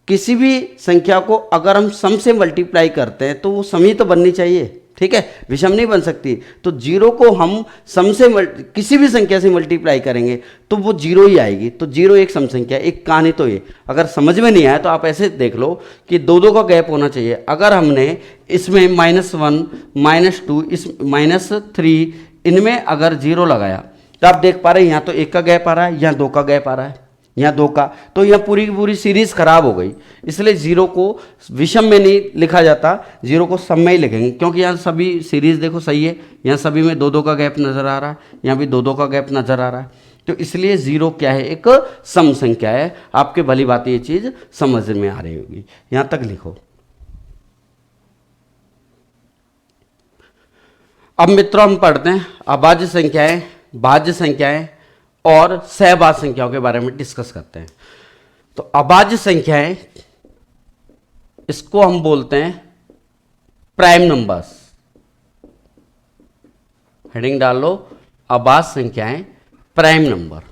किसी भी संख्या को अगर हम सम से मल्टीप्लाई करते हैं तो वो सम ही तो बननी चाहिए। ठीक है, विषम नहीं बन सकती। तो जीरो को हम सम से किसी भी संख्या से मल्टीप्लाई करेंगे तो वो जीरो ही आएगी। तो जीरो एक सम संख्या, एक कहानी तो ये। अगर समझ में नहीं आया तो आप ऐसे देख लो कि 2-2 का गैप होना चाहिए। अगर हमने इसमें -1, -2, इस -3, इनमें अगर जीरो लगाया तो आप देख पा रहे हैं यहाँ तो 1 का गैप आ रहा है, यहाँ 2 का गैप आ रहा है, यहाँ 2 का, तो यह पूरी की पूरी सीरीज खराब हो गई। इसलिए जीरो को विषम में नहीं लिखा जाता, जीरो को सम में ही लिखेंगे, क्योंकि यहाँ सभी सीरीज देखो सही है, यहाँ सभी में 2-2 का गैप नजर आ रहा है, यहाँ भी 2-2 का गैप नजर आ रहा है। तो इसलिए जीरो क्या है, एक सम संख्या है। आपके भली बात ये चीज समझ में आ रही होगी। यहां तक लिखो। अब मित्रों हम पढ़ते हैं अभाज्य संख्याएं, भाज्य संख्याएं और सहभाज्य संख्याओं के बारे में डिस्कस करते हैं। तो अभाज्य संख्याएं, इसको हम बोलते हैं प्राइम नंबर्स। हेडिंग डाल लो, अभाज्य संख्याएं प्राइम नंबर।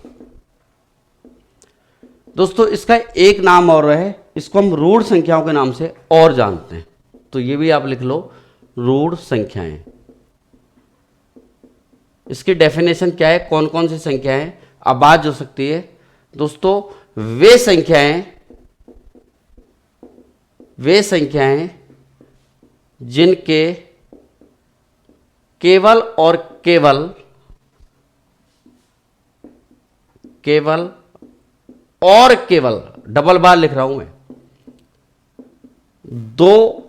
दोस्तों इसका एक नाम और है, इसको हम रूढ़ संख्याओं के नाम से और जानते हैं। तो ये भी आप लिख लो, रूढ़ संख्याएं। इसकी डेफिनेशन क्या है, कौन कौन सी संख्याएं अभाज्य हो सकती है? दोस्तों वे संख्याएं जिनके केवल और केवल डबल बार लिख रहा हूं मैं, 2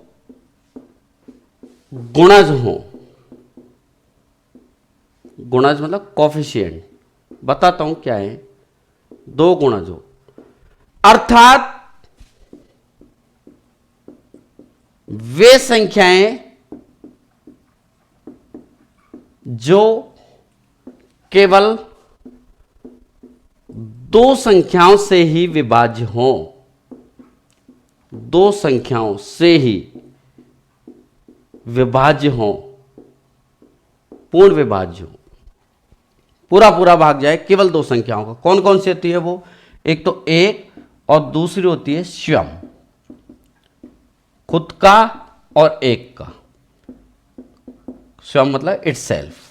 गुणज हो। गुणज मतलब कॉफिशिएंट, बताता हूं क्या है, 2 गुणज हो। अर्थात वे संख्याएं जो केवल दो संख्याओं से ही विभाज्य हो, दो संख्याओं से ही विभाज्य हो, पूर्ण विभाज्य हो, पूरा पूरा भाग जाए केवल दो संख्याओं का। कौन कौन सी होती है वो? एक तो एक और दूसरी होती है स्वयं, खुद का और एक का। स्वयं मतलब इटसेल्फ।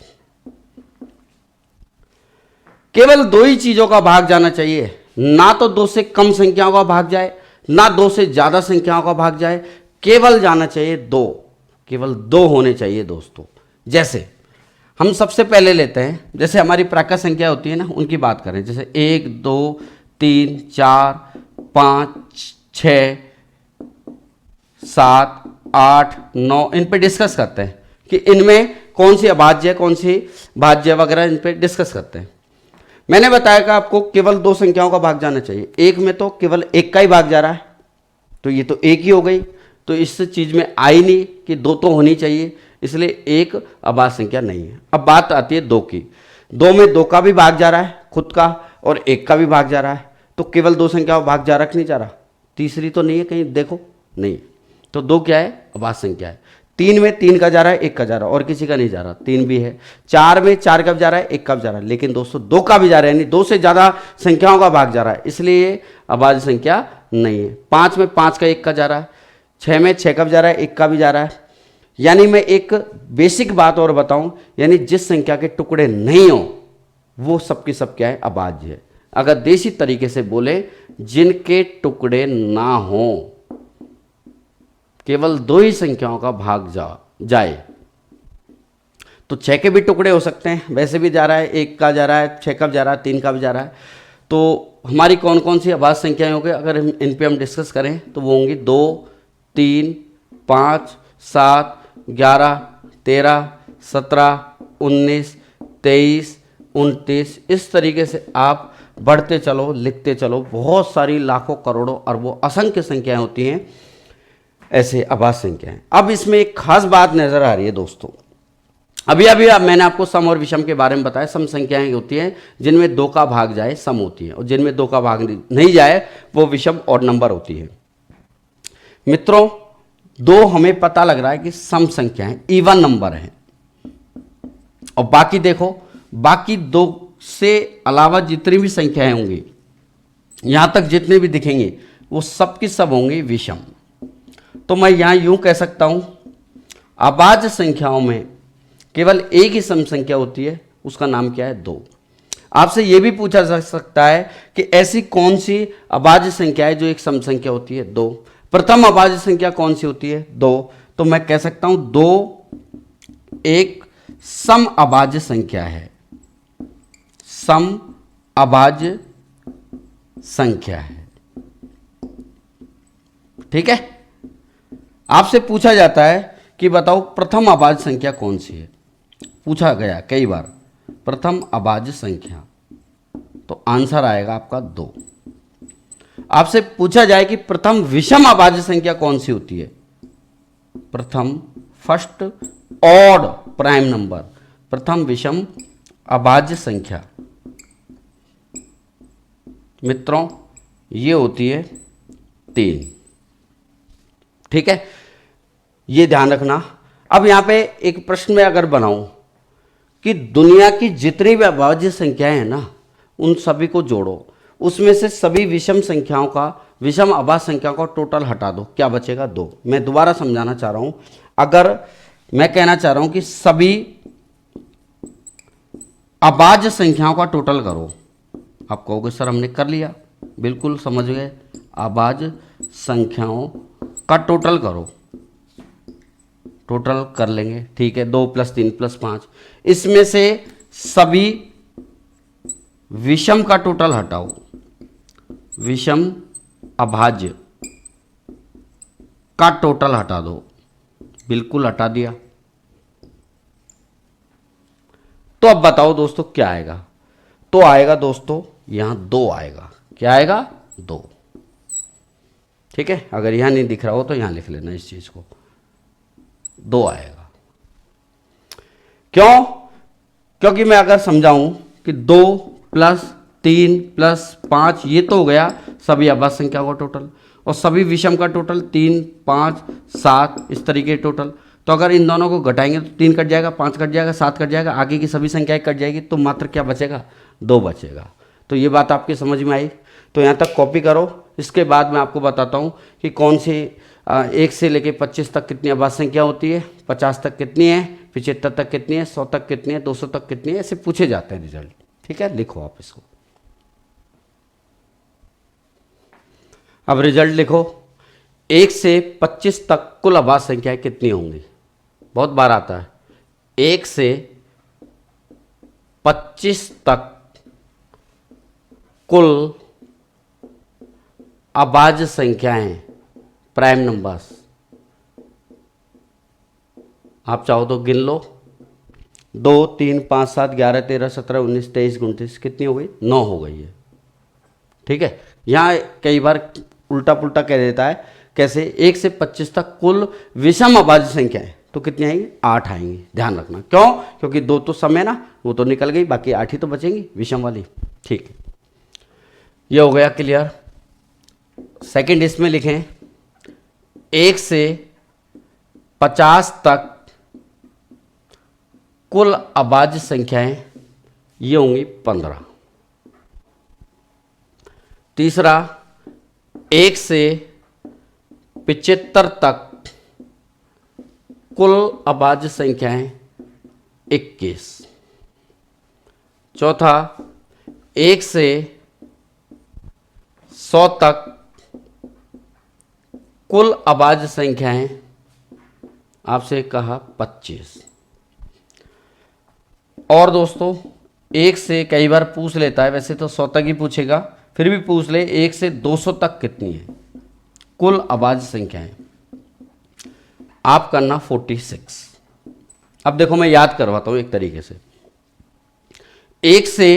केवल दो ही चीजों का भाग जाना चाहिए, ना तो दो से कम संख्याओं का भाग जाए, ना दो से ज्यादा संख्याओं का भाग जाए, केवल जाना चाहिए दो, केवल दो होने चाहिए दोस्तों। जैसे हम सबसे पहले लेते हैं, जैसे हमारी प्राकृत संख्या होती है ना, उनकी बात करें। जैसे 1 2 3 4 5 6 7 8 9, इन पे डिस्कस करते हैं कि इनमें कौन सी अभाज्य है, कौन सी भाज्य वगैरह, इन पे डिस्कस करते हैं। मैंने बताया कि आपको केवल दो संख्याओं का भाग जाना चाहिए। एक में तो केवल एक का ही भाग जा रहा है, तो ये तो एक ही हो गई, तो इस चीज में आई नहीं कि दो तो होनी चाहिए, इसलिए एक अभाज्य संख्या नहीं है। अब बात आती है दो की। दो में दो का भी भाग जा रहा है, खुद का, और एक का भी भाग जा रहा है, तो केवल दो संख्याओं का भाग जा रहा कि नहीं जा रहा? तीसरी तो नहीं है कहीं, देखो नहीं, तो दो क्या है? अभाज्य संख्या है। तीन में तीन का जा रहा है, एक का जा रहा है, और किसी का नहीं जा रहा, तीन भी है। चार में चार का भी जा रहा है, एक का भी जा रहा है, लेकिन दोस्तों दो का भी जा रहा है, यानी दो से ज्यादा संख्याओं का भाग जा रहा है, इसलिए अभाज्य संख्या नहीं है। पांच में पांच का एक का जा रहा है, छह में छह का भी जा रहा है, एक का भी जा रहा है। यानी मैं एक बेसिक बात और बताऊं, यानी जिस संख्या के टुकड़े नहीं हो वो सबकी सब क्या है? अभाज्य है। अगर देसी तरीके से बोले, जिनके टुकड़े ना हो, केवल दो ही संख्याओं का भाग जाए, तो छह के भी टुकड़े हो सकते हैं, वैसे भी जा रहा है, एक का जा रहा है, छह का भी जा रहा है, तीन का भी जा रहा है। तो हमारी कौन कौन सी अभाज्य संख्याएं होंगी अगर इन पे हम डिस्कस करें, तो वो होंगी 2 3 5 7 11 13 17 19 23 29। इस तरीके से आप बढ़ते चलो, लिखते चलो, बहुत सारी लाखों करोड़ों अरबों असंख्य संख्याएं होती हैं, ऐसे अभाज्य संख्याएं। अब इसमें एक खास बात नजर आ रही है दोस्तों। अभी मैंने आपको सम और विषम के बारे में बताया। सम संख्याएं होती हैं जिनमें दो का भाग जाए, सम होती है, और जिनमें दो का भाग नहीं जाए वो विषम और नंबर होती है। मित्रों, दो हमें पता लग रहा है कि सम संख्याएं, इवन नंबर हैं, और बाकी देखो, बाकी दो से अलावा जितनी भी संख्याएं होंगी, यहां तक जितने भी दिखेंगे, वो सब की सब होंगी विषम। तो मैं यहां यूं कह सकता हूं, अभाज्य संख्याओं में केवल एक ही सम संख्या होती है, उसका नाम क्या है? दो। आपसे यह भी पूछा जा सकता है कि ऐसी कौन सी अभाज्य संख्या है जो एक सम संख्या होती है? दो। प्रथम अभाज्य संख्या कौन सी होती है? दो। तो मैं कह सकता हूं दो एक सम अभाज्य संख्या है, सम अभाज्य संख्या है। ठीक है। आपसे पूछा जाता है कि बताओ प्रथम अभाज्य संख्या कौन सी है, पूछा गया कई बार, प्रथम अभाज्य संख्या, तो आंसर आएगा आपका दो। आपसे पूछा जाए कि प्रथम विषम अभाज्य संख्या कौन सी होती है, प्रथम फर्स्ट ऑड प्राइम नंबर, प्रथम विषम अभाज्य संख्या, मित्रों ये होती है 3। ठीक है, ये ध्यान रखना। अब यहां पे एक प्रश्न में अगर बनाऊं कि दुनिया की जितनी भी अभाज्य संख्याएं हैं ना, उन सभी को जोड़ो, उसमें से सभी विषम संख्याओं का, विषम अभाज्य संख्याओं का टोटल हटा दो, क्या बचेगा? 2। मैं दोबारा समझाना चाह रहा हूं, अगर मैं कहना चाह रहा हूं कि सभी अभाज्य संख्याओं का टोटल करो, आप कहोगे सर हमने कर लिया, बिल्कुल समझ गए, अभाज्य संख्याओं का टोटल करो, टोटल कर लेंगे, ठीक है। 2 + 3 + 5, इसमें से सभी विषम का टोटल हटाओ, विषम अभाज्य का टोटल हटा दो, बिल्कुल हटा दिया। तो अब बताओ दोस्तों क्या आएगा? तो आएगा दोस्तों यहां 2 आएगा। क्या आएगा? 2। ठीक है, अगर यहां नहीं दिख रहा हो तो यहां लिख लेना इस चीज को, 2 आएगा। क्यों? क्योंकि मैं अगर समझाऊं कि 2 प्लस 3 प्लस 5 ये तो हो गया सभी अभाज्य संख्या का टोटल, और सभी विषम का टोटल 3, 5, 7 इस तरीके टोटल। तो अगर इन दोनों को घटाएंगे तो 3 कट जाएगा, 5 कट जाएगा, 7 कट जाएगा, आगे की सभी संख्याएं कट जाएगी, तो मात्र क्या बचेगा? 2 बचेगा। तो ये बात आपकी समझ में आई? तो यहाँ तक कॉपी करो। इसके बाद मैं आपको बताता हूँ कि कौन सी 1 से लेके 25 तक कितनी अभाज्य संख्या होती है, 50 तक कितनी है, 75 तक कितनी है, 100 तक कितनी है, 200 तक कितनी है, ऐसे पूछे जाते हैं रिजल्ट। ठीक है, लिखो आप इसको। अब रिजल्ट लिखो। 1 से 25 तक कुल अभाज्य संख्याएं कितनी होंगी? बहुत बार आता है। 1 से 25 तक कुल अभाज्य संख्याएं, प्राइम नंबर्स, आप चाहो तो गिन लो। 2, 3, 5, 7, 11, 13, 17, 19, 23, 29 कितनी हो गई? 9 हो गई है। ठीक है, यहां कई बार उल्टा पुल्टा कह देता है। कैसे? 1 से 25 तक कुल विषम अभाज्य संख्याएं, तो कितनी आएंगी? 8 आएंगी। ध्यान रखना। क्यों? क्योंकि 2 तो सम है ना, वो तो निकल गई, बाकी 8 ही तो बचेंगी विषम वाली। ठीक है, ये हो गया क्लियर। सेकंड इसमें लिखें 1 से 50 तक कुल अभाज्य संख्याएं ये होंगी 15। तीसरा 1 से 75 तक कुल अभाज्य संख्याएं 21। चौथा 1 से 100 तक कुल अभाज्य संख्याएं आपसे कहा 25। और दोस्तों 1 से कई बार पूछ लेता है, वैसे तो 100 तक ही पूछेगा, फिर भी पूछ ले 1 से 200 तक कितनी है कुल अभाज्य संख्याएं, आप करना 46। अब देखो मैं याद करवाता हूं एक तरीके से। 1 से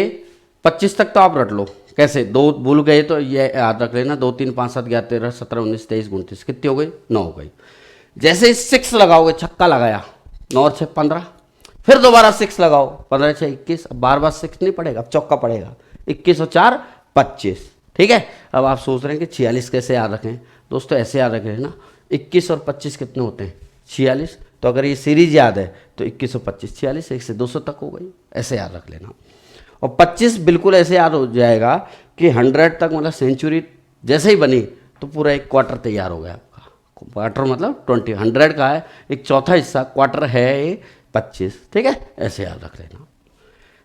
25 तक तो आप रट लो। कैसे? 2 भूल गए तो ये याद रख लेना। 2, 3, 5, 7, 11, 13, 17, 19, 23, 29 कितनी हो गई? 9 हो गई। जैसे 6 लगाओगे, छक्का लगाया, 9 और 6 15, फिर दोबारा 6 लगाओ, 15 6 21। अब बार बार 6 नहीं पड़ेगा, अब चौका पड़ेगा। 21 और 4 25। ठीक है, अब आप सोच रहे हैं कि 46 कैसे याद रखें? दोस्तों ऐसे याद रखें ना, 21 और 25 कितने होते हैं? 46। तो अगर ये सीरीज याद है तो 21 और 25 46, 1 से 200 तक हो गई, ऐसे याद रख लेना। और 25 बिल्कुल ऐसे याद हो जाएगा कि 100 तक, मतलब सेंचुरी जैसे ही बनी तो पूरा एक क्वार्टर तैयार हो गया आपका। क्वार्टर मतलब 20, 100 का है एक चौथा हिस्सा, क्वार्टर है ये 25। ठीक है, ऐसे याद रख लेना।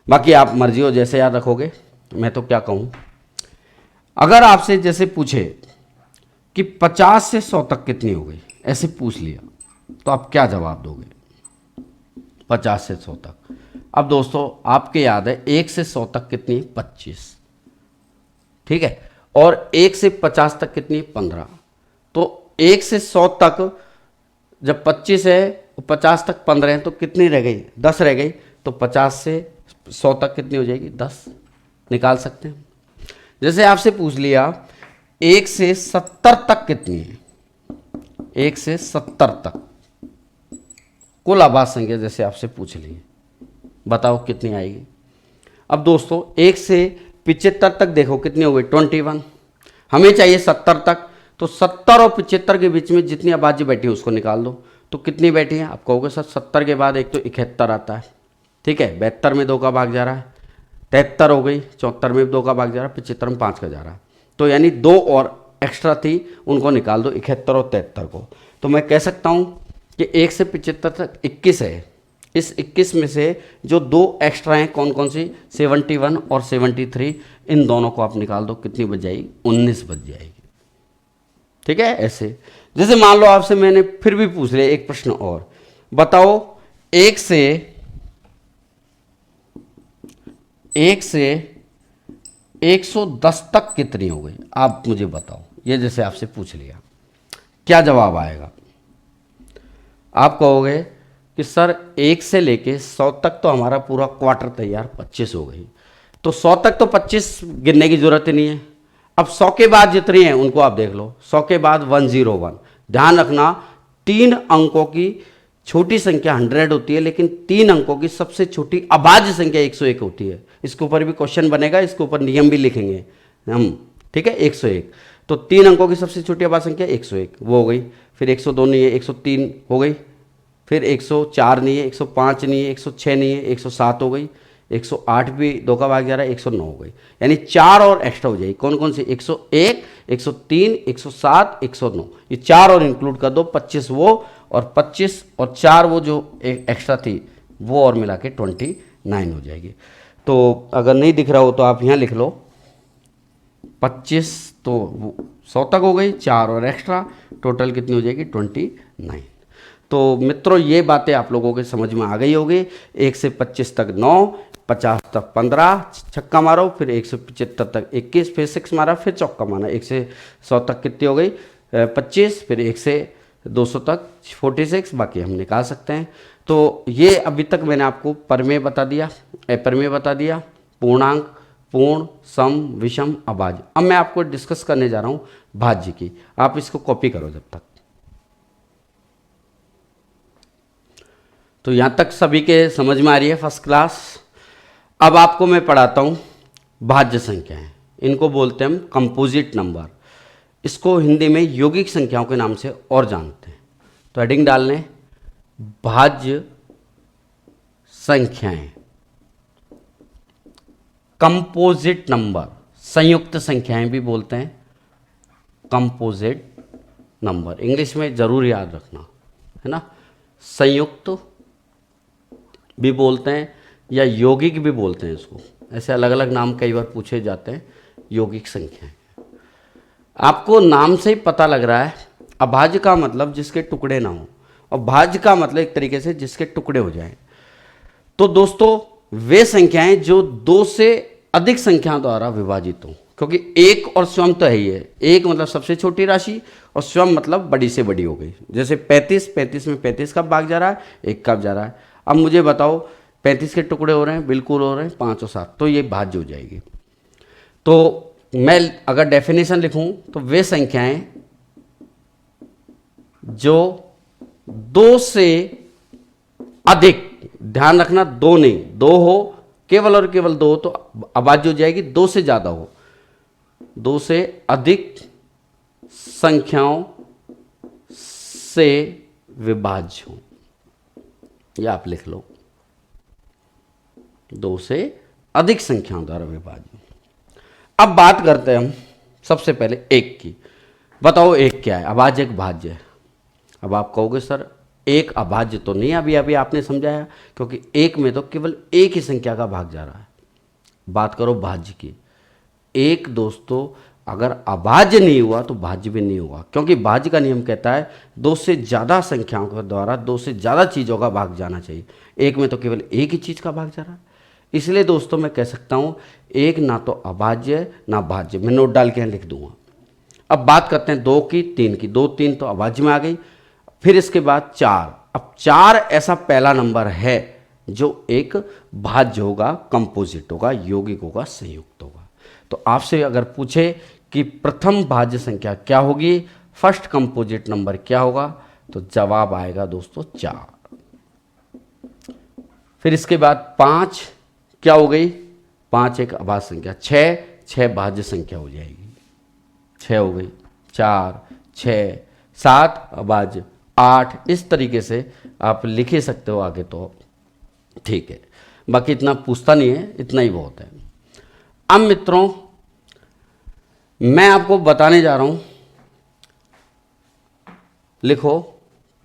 बाकी आप मर्जी हो जैसे याद रखोगे। मैं तो क्या कहूँ, अगर आपसे जैसे पूछे कि 50 से 100 तक कितनी हो गई, ऐसे पूछ लिया, तो आप क्या जवाब दोगे? 50 से 100 तक। अब दोस्तों आपके याद है 1 से 100 तक कितनी? 25। ठीक है, और 1 से 50 तक कितनी? 15। तो 1 से 100 तक जब 25 है, 50 तक 15 है, तो कितनी रह गई? 10 रह गई। तो 50 से 100 तक कितनी हो जाएगी? 10। निकाल सकते हैं। जैसे आपसे पूछ लिया 1 से 70 तक कितनी है? 1 से 70 तक कुल आभाज्य संख्या जैसे आपसे पूछ ली, बताओ कितनी आएगी? अब दोस्तों 1 से 75 तक देखो कितनी हो गई? 21। हमें चाहिए 70 तक, तो 70 और 75 के बीच में जितनी अभाज्य बैठी है उसको निकाल दो। तो कितनी बैठी है? आप कहोगे सर 70 के बाद एक तो 71 आता है। ठीक है, 72 में 2 का भाग जा रहा है, 73 हो गई, 74 में 2 का भाग जा रहा है, 75 में 5 का जा रहा है। तो यानी 2 और एक्स्ट्रा थी, उनको निकाल दो, 71 और 73 को। तो मैं कह सकता हूँ कि 1 से 75 तक 21 है। इस 21 में से जो 2 एक्स्ट्रा हैं कौन कौन सी? 71 और 73, इन दोनों को आप निकाल दो, कितनी बच जाएगी? 19 बच जाएगी। ठीक है, ऐसे जैसे मान लो आपसे मैंने फिर भी पूछ लिया एक प्रश्न और, बताओ 1 से 110 तक कितनी हो गई? आप मुझे बताओ। ये जैसे आपसे पूछ लिया, क्या जवाब आएगा? आप कहोगे कि सर 1 से लेके 100 तक तो हमारा पूरा क्वार्टर तैयार, 25 हो गई। तो 100 तक तो 25 गिनने की जरूरत ही नहीं है। अब 100 के बाद जितनी हैं उनको आप देख लो। 100 के बाद 101। ध्यान रखना 3 अंकों की छोटी संख्या 100 होती है, लेकिन 3 अंकों की सबसे छोटी अभाज्य संख्या 101 होती है। इसके ऊपर भी क्वेश्चन बनेगा, इसके ऊपर नियम भी लिखेंगे हम, ठीक है। 101 तो 3 अंकों की सबसे छोटी अभाज्य संख्या 101, वो हो गई। फिर 102 नहीं है, 103 हो गई। फिर 104 नहीं है, 105 नहीं है, 106 नहीं है, 107 हो गई। 108 भी 2 का भाग जा रहा है, 109 हो गई। यानी 4 और एक्स्ट्रा हो जाएगी। कौन कौन सी? 101, 103, 107, 109, ये 4 और इंक्लूड कर दो। 25 वो और 25 और 4 वो जो एक्स्ट्रा थी वो और मिला के 29 हो जाएगी। तो अगर नहीं दिख रहा हो तो आप यहाँ लिख लो 25 तो 100 तक हो गई, 4 और एक्स्ट्रा, टोटल कितनी हो जाएगी? 29। तो मित्रों ये बातें आप लोगों के समझ में आ गई होगी। 1 से 25 तक 9, 50 तक 15, छक्का मारो, फिर 175 तक 21, फिर 6 मारा, फिर चौका मारा। 1 से 100 तक कितनी हो गई? 25, फिर 1 से 200 तक 46, बाकी हम निकाल सकते हैं। तो ये अभी तक मैंने आपको परमेय बता दिया, अपरमेय बता दिया, पूर्णांक, पूर्ण, सम, विषम, अभाज्य। अब मैं आपको डिस्कस करने जा रहा हूँ भाज्य की। आप इसको कॉपी करो जब तक। तो यहाँ तक सभी के समझ में आ रही है? First class. अब आपको मैं पढ़ाता हूँ भाज्य संख्याएं। इनको बोलते हैं हम कंपोजिट नंबर। इसको हिंदी में यौगिक संख्याओं के नाम से और जानते हैं। तो हेडिंग डाल लें भाज्य संख्याएं, कंपोजिट नंबर। संयुक्त संख्याएं भी बोलते हैं कंपोजिट नंबर। इंग्लिश में जरूर याद रखना है ना। संयुक्त भी बोलते हैं या यौगिक भी बोलते हैं इसको। ऐसे अलग अलग नाम कई बार पूछे जाते हैं यौगिक संख्याएं। आपको नाम से ही पता लग रहा है अभाज्य का मतलब जिसके टुकड़े ना हो, और भाज्य का मतलब एक तरीके से जिसके टुकड़े हो जाएं। तो दोस्तों वे संख्याएं जो 2 से अधिक संख्याओं द्वारा विभाजित हों, क्योंकि एक और स्वयं तो है ही है। एक मतलब सबसे छोटी राशि और स्वयं मतलब बड़ी से बड़ी हो गई। जैसे 35 में 35 कब भाग जा रहा है? 1 कब जा रहा है। अब मुझे बताओ 35 के टुकड़े हो रहे हैं? बिल्कुल हो रहे हैं, 5 और 7, तो ये भाज्य हो जाएगी। तो मैं अगर डेफिनेशन लिखूं तो वे संख्याएं जो 2 से अधिक, ध्यान रखना 2 नहीं, 2 हो केवल और केवल 2 तो अभाज्य हो जाएगी। 2 से ज़्यादा हो, 2 से अधिक संख्याओं से विभाज्य हो, या आप लिख लो 2 से अधिक संख्याओं द्वारा विभाज्य। अब बात करते हैं हम सबसे पहले 1 की। बताओ 1 क्या है? अभाज्य एक भाज्य है। अब आप कहोगे सर 1 अभाज्य तो नहीं, अभी अभी आपने समझाया, क्योंकि 1 में तो केवल एक ही संख्या का भाग जा रहा है। बात करो भाज्य की। 1 दोस्तों अगर अभाज्य नहीं हुआ तो भाज्य भी नहीं हुआ, क्योंकि भाज्य का नियम कहता है 2 से ज़्यादा संख्याओं के द्वारा 2 से ज़्यादा चीज़ों का भाग जाना चाहिए। 1 में तो केवल एक ही चीज़ का भाग जा रहा है। इसलिए दोस्तों मैं कह सकता हूँ 1 ना तो अभाज्य ना भाज्य। मैं नोट डाल के यहाँ लिख दूंगा। अब बात करते हैं 2 की, 3 की। 2, 3 तो अभाज्य में आ गई। फिर इसके बाद 4। अब 4 ऐसा पहला नंबर है जो एक भाज्य होगा, कंपोजिट होगा, यौगिक होगा, संयुक्त होगा। तो आपसे अगर पूछे कि प्रथम भाज्य संख्या क्या होगी, फर्स्ट कंपोजिट नंबर क्या होगा, तो जवाब आएगा दोस्तों 4। फिर इसके बाद 5 क्या हो गई? 5 एक अभाज्य संख्या। 6 भाज्य संख्या हो जाएगी, 6 हो गई। 4, 6, 7 अभाज्य, 8। इस तरीके से आप लिख ही सकते हो आगे, तो ठीक है। बाकी इतना पूछता नहीं है, इतना ही बहुत है। अब मित्रों मैं आपको बताने जा रहा हूं, लिखो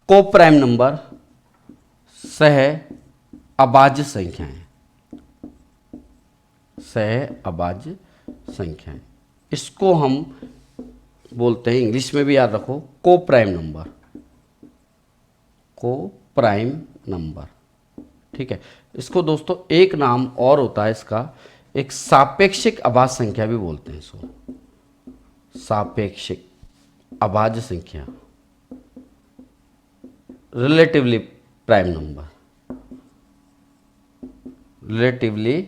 कोप्राइम नंबर सह अभाज्य संख्याएं। सह अभाज्य संख्याएं, इसको हम बोलते हैं, इंग्लिश में भी याद रखो, कोप्राइम नंबर। कोप्राइम नंबर, ठीक है। इसको दोस्तों एक नाम और होता है इसका, एक सापेक्षिक अभाज्य संख्या भी बोलते हैं इसको। सापेक्षिक अभाज्य संख्या, relatively prime number. Relatively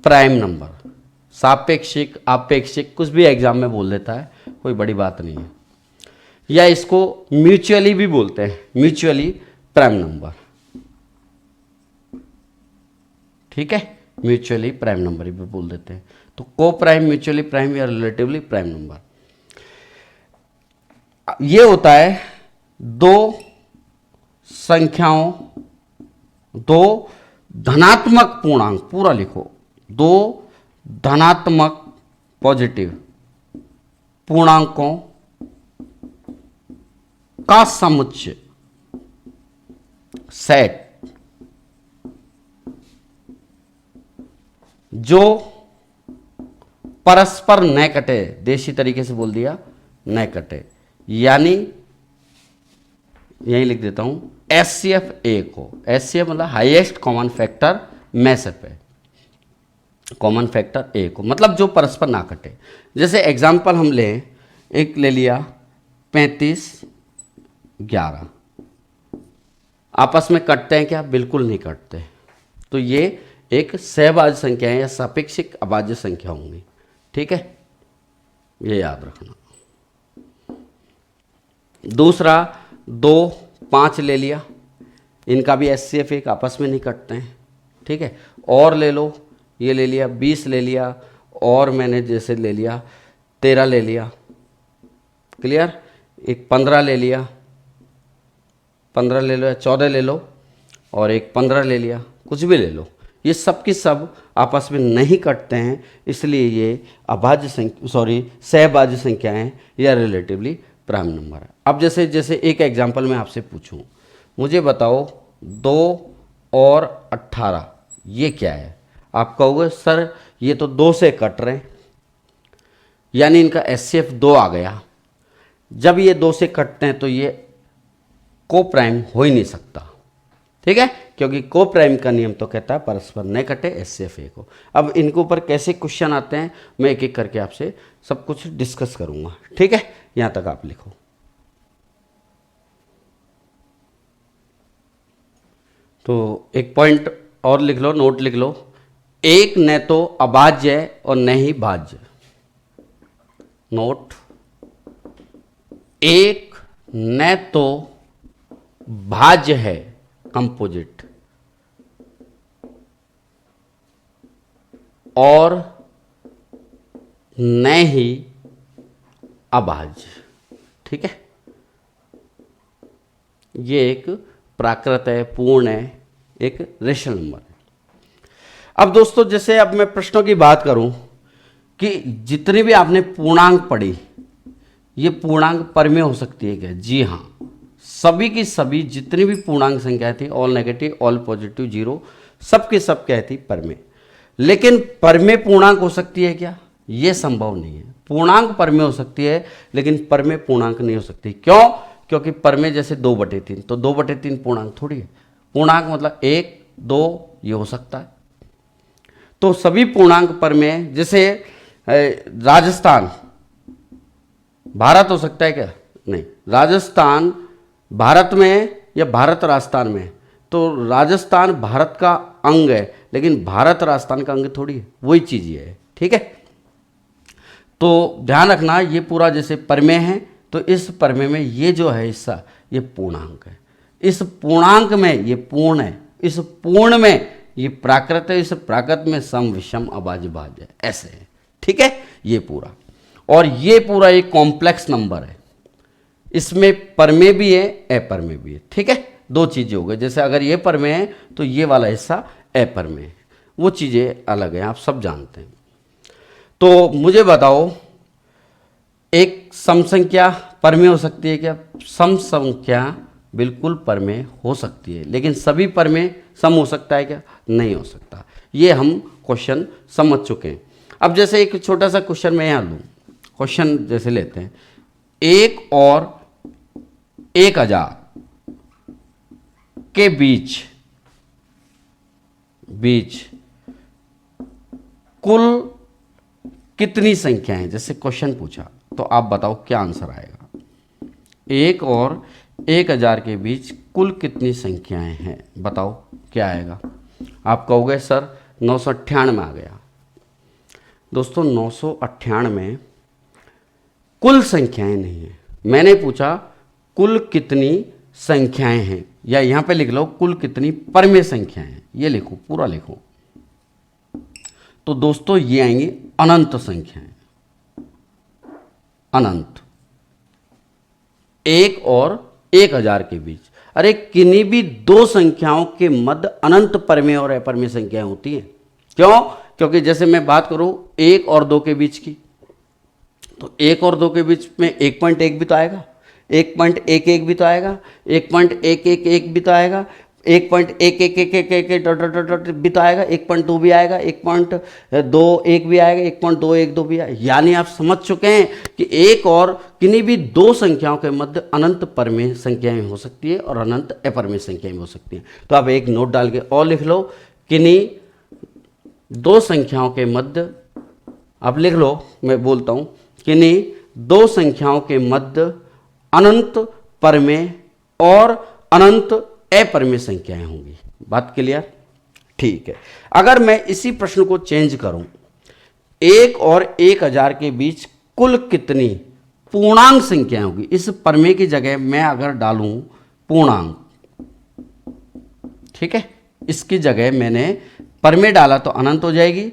prime number, सापेक्षिक, आपेक्षिक, कुछ भी एग्जाम में बोल देता है, कोई बड़ी बात नहीं है। या इसको म्यूचुअली भी बोलते हैं, म्यूचुअली प्राइम नंबर, ठीक है, म्यूचुअली प्राइम नंबर भी बोल देते हैं। तो को प्राइम, म्यूचुअली प्राइम या रिलेटिवली प्राइम नंबर, ये होता है दो संख्याओं, दो धनात्मक पूर्णांक, पूरा लिखो, दो धनात्मक पॉजिटिव पूर्णांकों का समुच्चय, सेट, जो परस्पर न कटे, देसी तरीके से बोल दिया न कटे, यानी यही लिख देता हूं HCF एक हो। HCF मतलब हाईएस्ट कॉमन फैक्टर मैसअप है, कॉमन फैक्टर एक हो, मतलब जो परस्पर ना कटे। जैसे एग्जांपल हम लें, एक ले लिया 35-11, आपस में कटते हैं क्या? बिल्कुल नहीं कटते। तो ये एक सहभाज्य संख्या है या सापेक्षिक अभाज्य संख्या होंगी, ठीक है, ये याद रखना। दूसरा 2-5 ले लिया, इनका भी HCF एक, आपस में नहीं कटते हैं, ठीक है। और ले लो, ये ले लिया 20 ले लिया, और मैंने जैसे ले लिया 13 ले लिया, क्लियर। एक 15 ले लिया, 15 ले लो या 14 ले लो, और एक 15 ले लिया, कुछ भी ले लो, ये सब की सब आपस में नहीं कटते हैं, इसलिए ये अभाज्य संख्या, सहभाज्य संख्याएं या रिलेटिवली प्राइम नंबर है। अब जैसे एक एग्जांपल मैं आपसे पूछूं, मुझे बताओ 2 और 18 ये क्या है? आप कहोगे सर ये तो 2 से कट रहे हैं, यानी इनका HCF 2 आ गया। जब ये 2 से कटते हैं तो ये को प्राइम हो ही नहीं सकता, ठीक है, क्योंकि को प्राइम का नियम तो कहता है परस्पर न कटे, HCF एक हो। अब इनके ऊपर कैसे क्वेश्चन आते हैं मैं एक एक करके आपसे सब कुछ डिस्कस करूंगा, ठीक है। यहां तक आप लिखो। तो एक पॉइंट और लिख लो, नोट लिख लो, एक न तो अभाज्य है और न ही भाज्य। नोट, एक न तो भाज्य है कंपोजिट और न ही अभाज्य, ठीक है। ये एक प्राकृत है, पूर्ण है, एक रेशनल नंबर है। अब दोस्तों जैसे अब मैं प्रश्नों की बात करूं कि जितनी भी आपने पूर्णांक पढ़ी, ये पूर्णांक परमेय हो सकती है क्या? जी हाँ, सभी की सभी जितनी भी पूर्णांक संख्याएं थी, all negative, all positive, zero, सबके सब क्या थी? परमेय। लेकिन परमेय पूर्णांक हो सकती है क्या? ये संभव नहीं है। पूर्णांक परमेय हो सकती है लेकिन परमेय पूर्णांक नहीं हो सकती। क्यों? क्योंकि परमेय जैसे 2/3, तो 2/3 पूर्णांक थोड़ी है। पूर्णांक मतलब 1, 2 ये हो सकता है। तो सभी पूर्णांक परमेय, जैसे राजस्थान भारत हो सकता है क्या? नहीं। राजस्थान भारत में या भारत राजस्थान में, तो राजस्थान भारत का अंग है लेकिन भारत राजस्थान का अंग थोड़ी है, वही चीज ये है, ठीक है। तो ध्यान रखना, ये पूरा जैसे परमेय है तो इस परमेय में ये जो है हिस्सा ये पूर्णांक है, इस पूर्णांक में ये पूर्ण है, इस पूर्ण में ये प्राकृत है, इस प्राकृत में सम विषम अभाज्य भाज्य है, ऐसे है, ठीक है। ये पूरा, और ये पूरा एक कॉम्प्लेक्स नंबर है, इसमें परमेय भी है अपरमेय भी है, ठीक है। दो चीजें हो गई, जैसे अगर ये परमेय है तो ये वाला हिस्सा अपरमेय है, वो चीजें अलग हैं, आप सब जानते हैं। तो मुझे बताओ, एक सम संख्या परमेय हो सकती है क्या? सम संख्या बिल्कुल परमेय हो सकती है, लेकिन सभी परमेय सम हो सकता है क्या? नहीं हो सकता। ये हम क्वेश्चन समझ चुके हैं। अब जैसे एक छोटा सा क्वेश्चन मैं यहाँ लूँ, क्वेश्चन जैसे लेते हैं, 1 और 1000 के बीच कुल कितनी संख्याएं, जैसे क्वेश्चन पूछा, तो आप बताओ क्या आंसर आएगा। 1 और 1000 के बीच कुल कितनी संख्याएं हैं, बताओ क्या आएगा। आप कहोगे सर 998 आ गया। दोस्तों 998 कुल संख्याएं नहीं है, मैंने पूछा कुल कितनी संख्याएं हैं, या यहां पे लिख लो कुल कितनी परमेय संख्याएं हैं, ये लिखो, पूरा लिखो। तो दोस्तों ये आएंगी अनंत संख्याएं, अनंत, 1 और 1000 के बीच। अरे किन्हीं भी दो संख्याओं के मध्य अनंत परमेय और अपरमेय संख्याएं होती हैं। क्यों? क्योंकि जैसे मैं बात करूं 1 और 2 के बीच की, तो 1 और 2 के बीच में 1.1 भी तो आएगा, 1.11 भी तो आएगा, 1.111 भी तो आएगा, 1.11111 भी तो आएगा, 1.2 भी आएगा, 1.21 भी आएगा, 1.212 भी आएगा। यानी आप समझ चुके हैं कि एक और किन्हीं भी दो संख्याओं के मध्य अनंत परमेय संख्याएं हो सकती है और अनंत अपरमेय संख्याएं हो सकती हैं। तो आप एक नोट डाल के और लिख लो, किन्हीं दो संख्याओं के मध्य, आप लिख लो, मैं बोलता हूं, किन्हीं दो संख्याओं के मध्य अनंत परमेय और अनंत अपरमेय संख्याएं होंगी। बात क्लियर? ठीक है। अगर मैं इसी प्रश्न को चेंज करूं, 1 और 1000 के बीच कुल कितनी पूर्णांक संख्याएं होगी, इस परमेय की जगह मैं अगर डालूं पूर्णांक, ठीक है, इसकी जगह मैंने परमेय डाला तो अनंत हो जाएगी,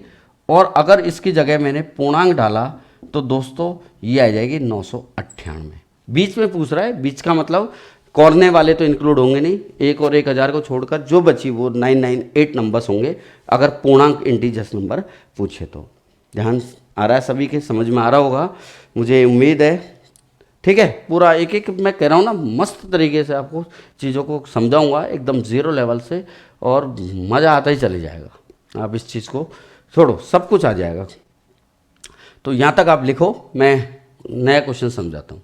और अगर इसकी जगह मैंने पूर्णांक डाला तो दोस्तों ये आ जाएगी 998। बीच में पूछ रहा है, बीच का मतलब कॉर्नर वाले तो इंक्लूड होंगे नहीं, 1 और 1000 को छोड़कर जो बची वो 998 नंबर्स होंगे अगर पूर्णांक इंटीजर्स नंबर पूछे तो। ध्यान आ रहा है सभी के, समझ में आ रहा होगा मुझे उम्मीद है। ठीक है, पूरा एक एक मैं कह रहा हूँ ना, मस्त तरीके से आपको चीज़ों को समझाऊंगा एकदम ज़ीरो लेवल से, और मज़ा आता ही चले जाएगा। आप इस चीज़ को छोड़ो, सब कुछ आ जाएगा। तो यहाँ तक आप लिखो, मैं नया क्वेश्चन समझाता हूँ।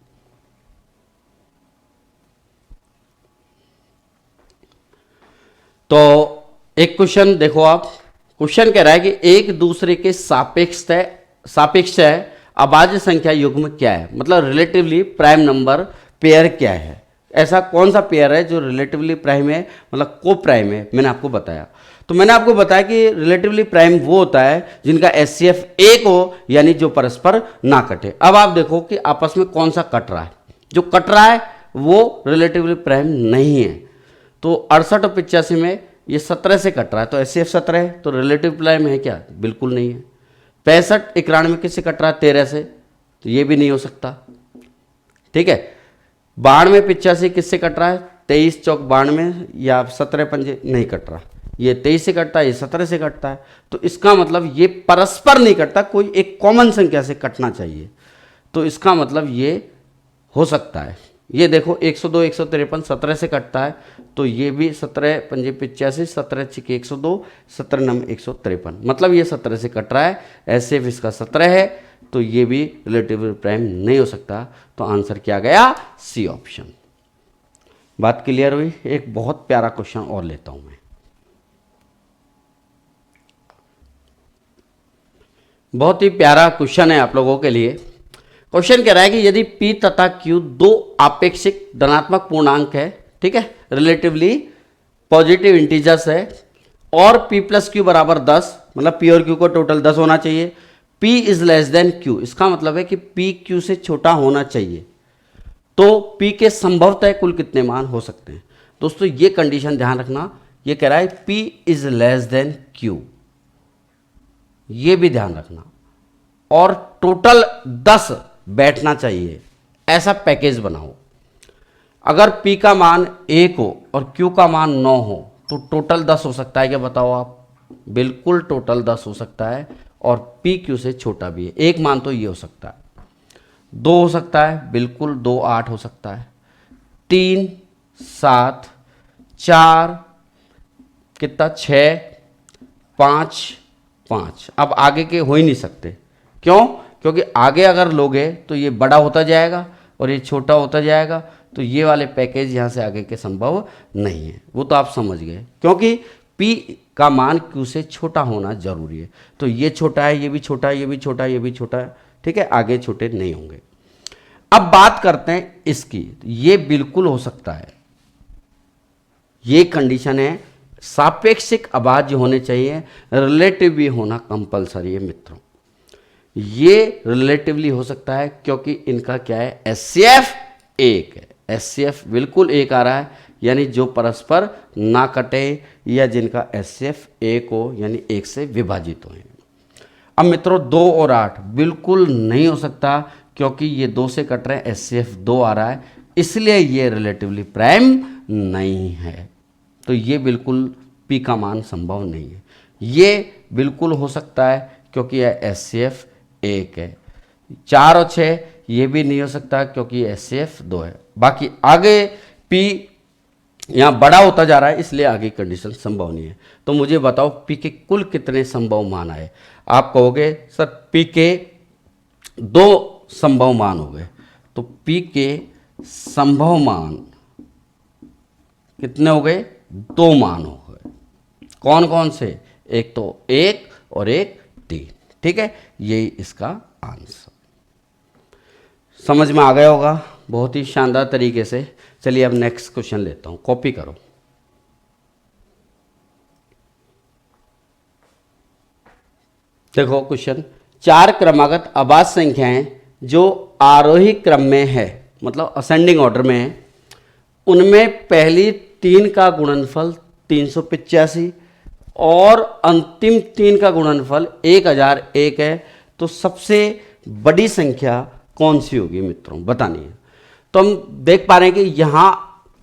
तो एक क्वेश्चन देखो आप, क्वेश्चन कह रहा है कि एक दूसरे के सापेक्ष है अभाज्य संख्या युग्म क्या है, मतलब रिलेटिवली प्राइम नंबर पेयर क्या है। ऐसा कौन सा पेयर है जो रिलेटिवली प्राइम है, मतलब को प्राइम है, मैंने आपको बताया। तो मैंने आपको बताया कि रिलेटिवली प्राइम वो होता है जिनका एचसीएफ 1 हो, यानी जो परस्पर ना कटे। अब आप देखो कि आपस में कौन सा कट रहा है, जो कट रहा है वो रिलेटिवली प्राइम नहीं है। तो 68 और 85 में ये 17 से कट रहा है, तो एचसीएफ 17 है, तो रिलेटिव प्राइम है क्या? बिल्कुल नहीं है। 65 91 किससे कट रहा है? 13 से, तो ये भी नहीं हो सकता। ठीक है, 92 85 किससे कट रहा है? 23 चौक 92, या 17 पंजे नहीं कट रहा, ये 23 से कटता है, ये 17 से कटता है। तो इसका मतलब ये परस्पर नहीं कटता, कोई एक कॉमन संख्या से कटना चाहिए। तो इसका मतलब ये हो सकता है, ये देखो 102 153 17 से कटता है, तो ये भी 17 पंजे 85, 17 छिके 102, 17 नम 153, मतलब ये 17 से कट रहा है। ऐसे इसका 17 है, तो ये भी रिलेटिव प्राइम नहीं हो सकता। तो आंसर क्या गया? C option. बात क्लियर हुई? एक बहुत प्यारा क्वेश्चन और लेता हूं मैं। बहुत ही प्यारा क्वेश्चन है आप लोगों के लिए। क्वेश्चन कह रहा है कि यदि P तथा Q दो आपेक्षिक धनात्मक पूर्णांक है, ठीक है, रिलेटिवली पॉजिटिव इंटीजर्स है, और P प्लस Q बराबर 10, मतलब P और Q को टोटल 10 होना चाहिए। P is less than Q, इसका मतलब है कि P Q से छोटा होना चाहिए। तो P के संभवतः कुल कितने मान हो सकते हैं? दोस्तों ये कंडीशन ध्यान रखना, ये कह रहा है P is less than Q, ये भी ध्यान रखना, और टोटल 10 बैठना चाहिए, ऐसा पैकेज बनाओ। अगर P का मान 1 हो और Q का मान 9 हो तो टोटल 10 हो सकता है क्या? बताओ आप। बिल्कुल टोटल 10 हो सकता है, और P Q से छोटा भी है। एक मान तो ये हो सकता है, 2 हो सकता है, बिल्कुल 2 8 हो सकता है, 3 7 4 कितना 6 5 5। अब आगे के हो ही नहीं सकते। क्यों? क्योंकि आगे अगर लोगे तो ये बड़ा होता जाएगा और ये छोटा होता जाएगा, तो ये वाले पैकेज यहाँ से आगे के संभव नहीं है। वो तो आप समझ गए, क्योंकि P का मान Q से छोटा होना जरूरी है। तो ये छोटा है, ये भी छोटा है, ये भी छोटा है, ये भी छोटा है, ठीक है, आगे छोटे नहीं होंगे। अब बात करते हैं इसकी, ये बिल्कुल हो सकता है, ये कंडीशन है। सापेक्षिक अभाज्य होने चाहिए, रिलेटिव भी होना कंपलसरी है मित्रों। ये रिलेटिवली हो सकता है क्योंकि इनका क्या है? एचसीएफ 1 है, HCF बिल्कुल एक आ रहा है, यानी जो परस्पर ना कटे या जिनका HCF एक हो, यानी एक से विभाजित हो। अब मित्रों 2 और 8 बिल्कुल नहीं हो सकता, क्योंकि ये 2 से कट रहे हैं, HCF 2 आ रहा है, इसलिए ये रिलेटिवली प्राइम नहीं है। तो ये बिल्कुल P का मान संभव नहीं है। ये बिल्कुल हो सकता है क्योंकि यह HCF 1 है। 4 और 6 ये भी नहीं हो सकता क्योंकि HCF 2 है। बाकी आगे P यहाँ बड़ा होता जा रहा है, इसलिए आगे कंडीशन संभव नहीं है। तो मुझे बताओ P के कुल कितने संभव मान आए। आप कहोगे सर P के 2 संभव मान हो गए, तो P के संभव मान कितने हो गए? 2 मान हो गए। कौन कौन से? एक तो 1 और एक 3। ठीक है, यही इसका आंसर। समझ में आ गया होगा बहुत ही शानदार तरीके से। चलिए अब नेक्स्ट क्वेश्चन लेता हूं, कॉपी करो। देखो क्वेश्चन, 4 क्रमागत अभाज्य संख्याएं जो आरोही क्रम में है, मतलब असेंडिंग ऑर्डर में है, उनमें पहली 3 का गुणनफल 385 और अंतिम 3 का गुणनफल 1001 है। तो सबसे बड़ी संख्या कौन सी होगी मित्रों, बतानी है। तो हम देख पा रहे हैं कि यहाँ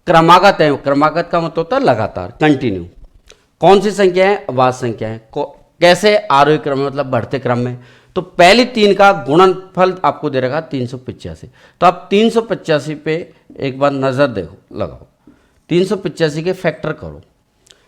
क्रमागत है, क्रमागत का मतलब होता है लगातार, कंटिन्यू। कौन सी संख्या है? अभाज्य संख्या है। कैसे? आरोही क्रम में, मतलब बढ़ते क्रम में। तो पहली 3 का गुणनफल आपको दे रखा 385। तो आप 385 पे एक बार नजर देखो, लगाओ, 385 के फैक्टर करो।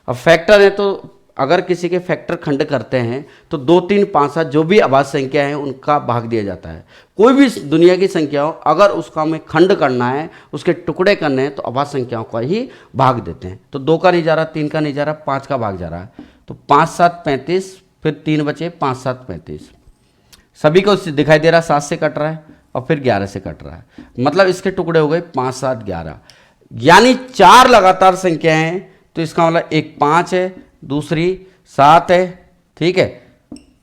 अब फैक्टर है तो अगर किसी के फैक्टर खंड करते हैं तो 2, 3, 5, 7 जो भी अभाज्य संख्या है उनका भाग दिया जाता है। कोई भी दुनिया की संख्या हो, अगर उसका हमें खंड करना है, उसके टुकड़े करने हैं, तो अभाज्य संख्याओं का ही भाग देते हैं। तो 2 का नहीं जा रहा, 3 का नहीं जा रहा, 5 का भाग जा रहा है। तो 5, 7, 35, फिर 3 बचे, 5, 7, 35। सभी को दिखाई दे रहा 7 से कट रहा है और फिर 11 से कट रहा है, मतलब इसके टुकड़े हो गए 5, 7, 11, यानी 4 लगातार संख्याएं हैं। तो इसका मतलब एक 5 है, दूसरी 7 है, ठीक है,